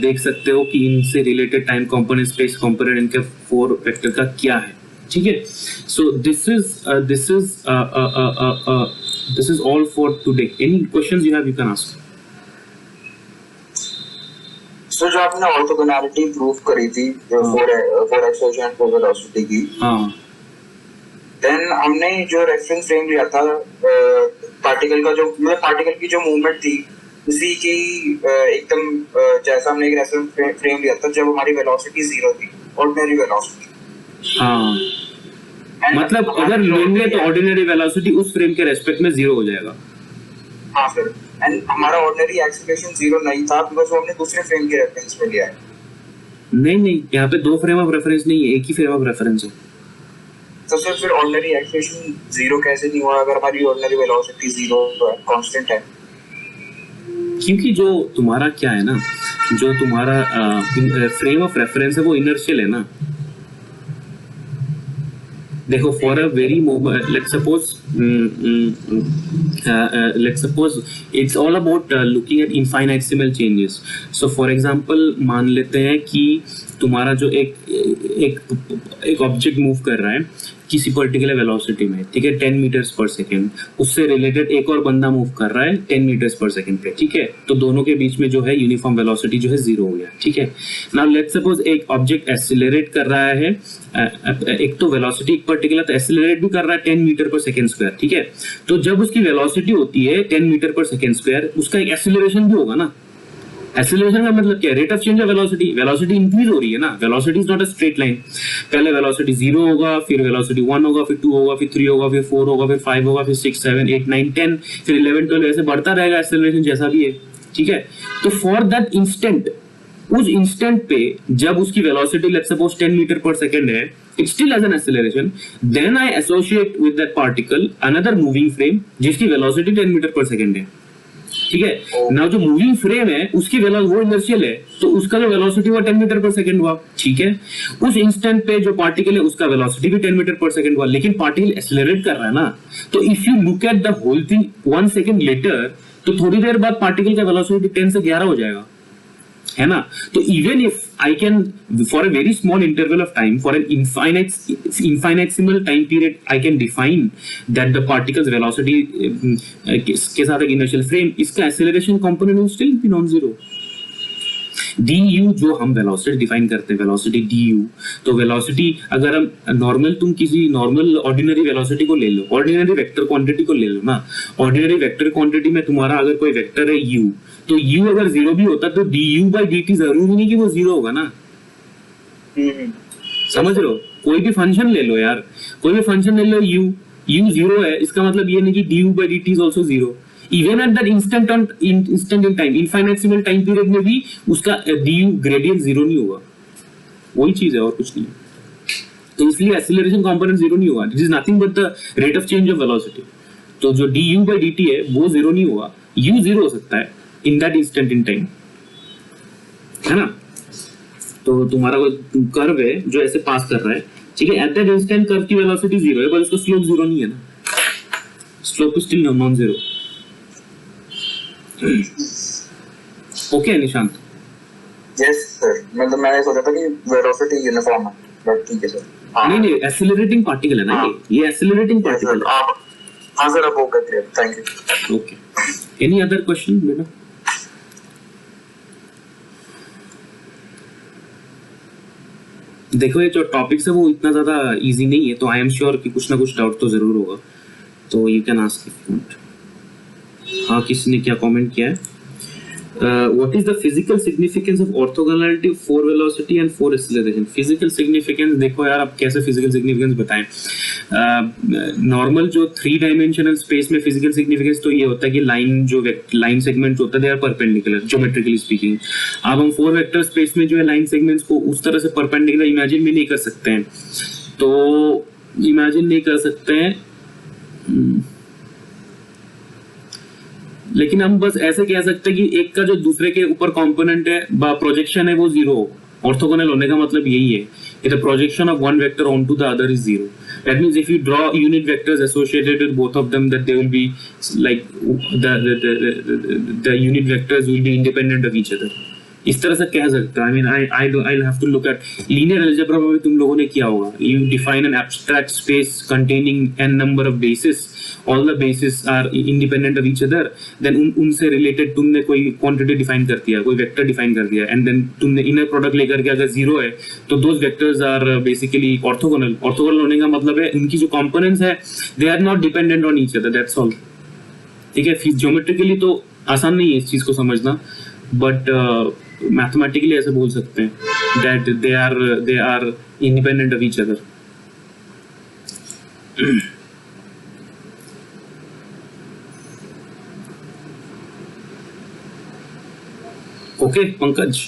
देख सकते हो कि इनसे related time component, space component, इनके 4 वेक्टर का क्या है. ठीक है. So this is all for today. Any questions you have, you can ask. So जो आपने ऑर्थोगोनैलिटी प्रूव करी थी for acceleration and for velocity की, देन हमने जो रेफरेंस फ्रेम लिया था पार्टिकल का, जो मतलब पार्टिकल की जो मूवमेंट थी उसी की एकदम जैसा हमने एक रेफरेंस फ्रेम लिया था जब हमारी वेलोसिटी 0 थी, ऑर्डिनरी वेलोसिटी. मतलब अगर लेंगे तो ऑर्डिनरी वेलोसिटी उस फ्रेम के रेस्पेक्ट में 0 हो जाएगा. हाँ सर. एंड हमारा ऑर्डिनरी एक्सेलरेशन 0 नहीं था बिकॉज़ वो हमने दूसरे फ्रेम के रेफरेंस में लिया है. नहीं, यहाँ पे 2 फ्रेम ऑफ रेफरेंस नहीं है, एक ही फ्रेम ऑफ रेफरेंस है. तो सर फिर ऑर्डिनरी एक्सेलरेशन 0 कैसे नहीं हुआ अगर हमारी ऑर्डिनरी वेलोसिटी 0 कांस्टेंट है? क्योंकि जो तुम्हारा क्या है ना, जो तुम्हारा फ्रेम ऑफ रेफरेंस है वो इनर्शियल है ना. देखो, for a very let's suppose it's all about looking at infinitesimal changes. So for example, मान लेते हैं कि तुम्हारा जो एक ऑब्जेक्ट मूव कर रहा है किसी पर्टिकुलर वेलोसिटी में, ठीक है, 10 मीटर्स पर सेकेंड, उससे रिलेटेड एक और बंदा मूव कर रहा है 10 मीटर्स पर सेकेंड पे, ठीक है. तो दोनों के बीच में जो है यूनिफॉर्म वेलोसिटी जो है 0 हो गया. ठीक है. नाउ लेट्स सपोज एक ऑब्जेक्ट एक्सीलरेट कर रहा है, एक तो वेलोसिटी एक पर्टिकुलर तो एक्सीलरेट भी कर रहा है 10 मीटर पर सेकेंड स्क्वायर. ठीक है. तो जब उसकी वेलोसिटी होती है 10 मीटर पर सेकेंड स्क्वायर, उसका एक एक्सीलरेशन भी होगा ना. एक्सीलरेशन का मतलब क्या है? Rate of change of velocity. Velocity increase हो रही है ना. Velocity is not a straight line. पहले वेलोसिटी 0 होगा, फिर वेलोसिटी 1 होगा, फिर 2 होगा, फिर 3 होगा, फिर 4 होगा, फिर 5 होगा, फिर 6 7 8 9 10, फिर 11 12 ऐसे बढ़ता रहेगा एक्सीलरेशन जैसा भी है. ठीक है. तो फॉर दैट इंस्टेंट, उस इंस्टेंट पे जब उसकी वेलोसिटी लेट्स सपोज 10 मीटर पर सेकंड है, it still has an acceleration, then I associate with that particle another moving frame जिसकी वेलोसिटी 10 मीटर पर सेकंड है. ठीक है. नाउ जो मूविंग फ्रेम है उसकी वेलोसिटी वो इनर्शियल है, तो उसका जो वेलोसिटी हुआ 10 मीटर पर सेकंड हुआ. ठीक है. उस इंस्टेंट पे जो पार्टिकल है उसका वेलोसिटी भी 10 मीटर पर सेकंड हुआ, लेकिन पार्टिकल एक्सेलरेट कर रहा है ना. तो if you look at the whole thing 1 second later, तो थोड़ी देर बाद पार्टिकल का वेलोसिटी 10 से 11 हो जाएगा, है ना. तो even if I can for a very small interval of time, for an infinitesimal time period, I can define that the particle's velocity के साथ एक इनर्शियल फ्रेम, इसका acceleration component will still be non zero. du जो हम velocity define करते हैं, velocity du, तो velocity अगर हम नॉर्मल, तुम किसी नॉर्मल ऑर्डिनरी वेलोसिटी को ले लो, ऑर्डिनरी वेक्टर क्वांटिटी को ले लो ना. ऑर्डिनरी वेक्टर क्वांटिटी में तुम्हारा अगर कोई वेक्टर है u, तो u अगर 0 भी होता तो du/dt जरूरी नहीं कि वो 0 होगा ना. समझ रहे हो? कोई भी फंक्शन ले लो यार, कोई भी फंक्शन ले लो, u 0 है, इसका मतलब ये नहीं कि du/dt is also 0. Even at that instant in time, infinitesimal time period में भी उसका du ग्रेडियंट 0 नहीं होगा. वही चीज है और कुछ नहीं. तो इसलिए एक्सीलरेशन कंपोनेंट 0 नहीं होगा. It is nothing but the rate of change of velocity. तो जो du/dt है वो 0 नहीं होगा, u 0 हो सकता है in that instant in time, है ना. तो तुम्हारा कोई कर्व है जो ऐसे पास कर रहा है, ठीक है, एट दैट इंस्टेंट कर्व की वेलोसिटी 0 है, पर उसका स्लोप 0 नहीं है ना. Slope is still non zero. Okay Nishant. Yes sir. मतलब मैंने सोचा था कि वेलोसिटी यूनिफॉर्म है, बट ठीक है सर. नहीं, एक्सीलरेटिंग पार्टिकल है ना. ये एक्सीलरेटिंग पार्टिकल है. हां सर, अब हो गया clear. Thank you. Okay. Any other question बेटा? देखो ये जो टॉपिक्स है वो इतना ज़्यादा इजी नहीं है, तो आई एम श्योर कि कुछ ना कुछ डाउट तो ज़रूर होगा, तो you can ask if you want. हाँ, किसी ने क्या कमेंट किया है? What is the physical significance of orthogonality, 4 velocity and 4 acceleration? Physical significance देखो यार, आप कैसे physical significance बताएं? नॉर्मल जो 3 डायमेंशनल स्पेस में फिजिकल सिग्निफिकेंस तो ये होता है कि लाइन सेगमेंट होता है, they are perpendicular geometrically speaking. अब हम 4 वेक्टर स्पेस में जो है लाइन सेगमेंट्स को उस तरह से परपेंडिकुलर इमेजिन भी नहीं कर सकते हैं, तो इमेजिन नहीं कर सकते हैं, लेकिन हम बस ऐसे कह सकते हैं कि एक का जो दूसरे के ऊपर कंपोनेंट है, प्रोजेक्शन है, वो जीरो। ऑर्थोगोनल होने का मतलब यही है, the projection of one vector onto the other is zero. That means if you draw unit vectors associated with both of them, that they will be like the unit vectors will be independent of each other. इस तरह से कह सकते हैं। I mean, I'll have to look at linear algebra में भी तुम लोगों ने किया होगा। You define an abstract space containing n number of bases. All the bases are independent of each other. Then उनसे related तुमने कोई quantity define कर दिया, कोई vector define कर दिया, and then तुमने inner product लेकर के अगर zero है, तो those vectors are basically orthogonal. Orthogonal होने का मतलब है उनकी जो components है, they are not dependent on each other. That's all. ठीक है, ज्योमेट्रिकली तो आसान नहीं है इस चीज को समझना, बट मैथमेटिकली ऐसे बोल सकते हैं that they are independent of each other. Okay Pankaj.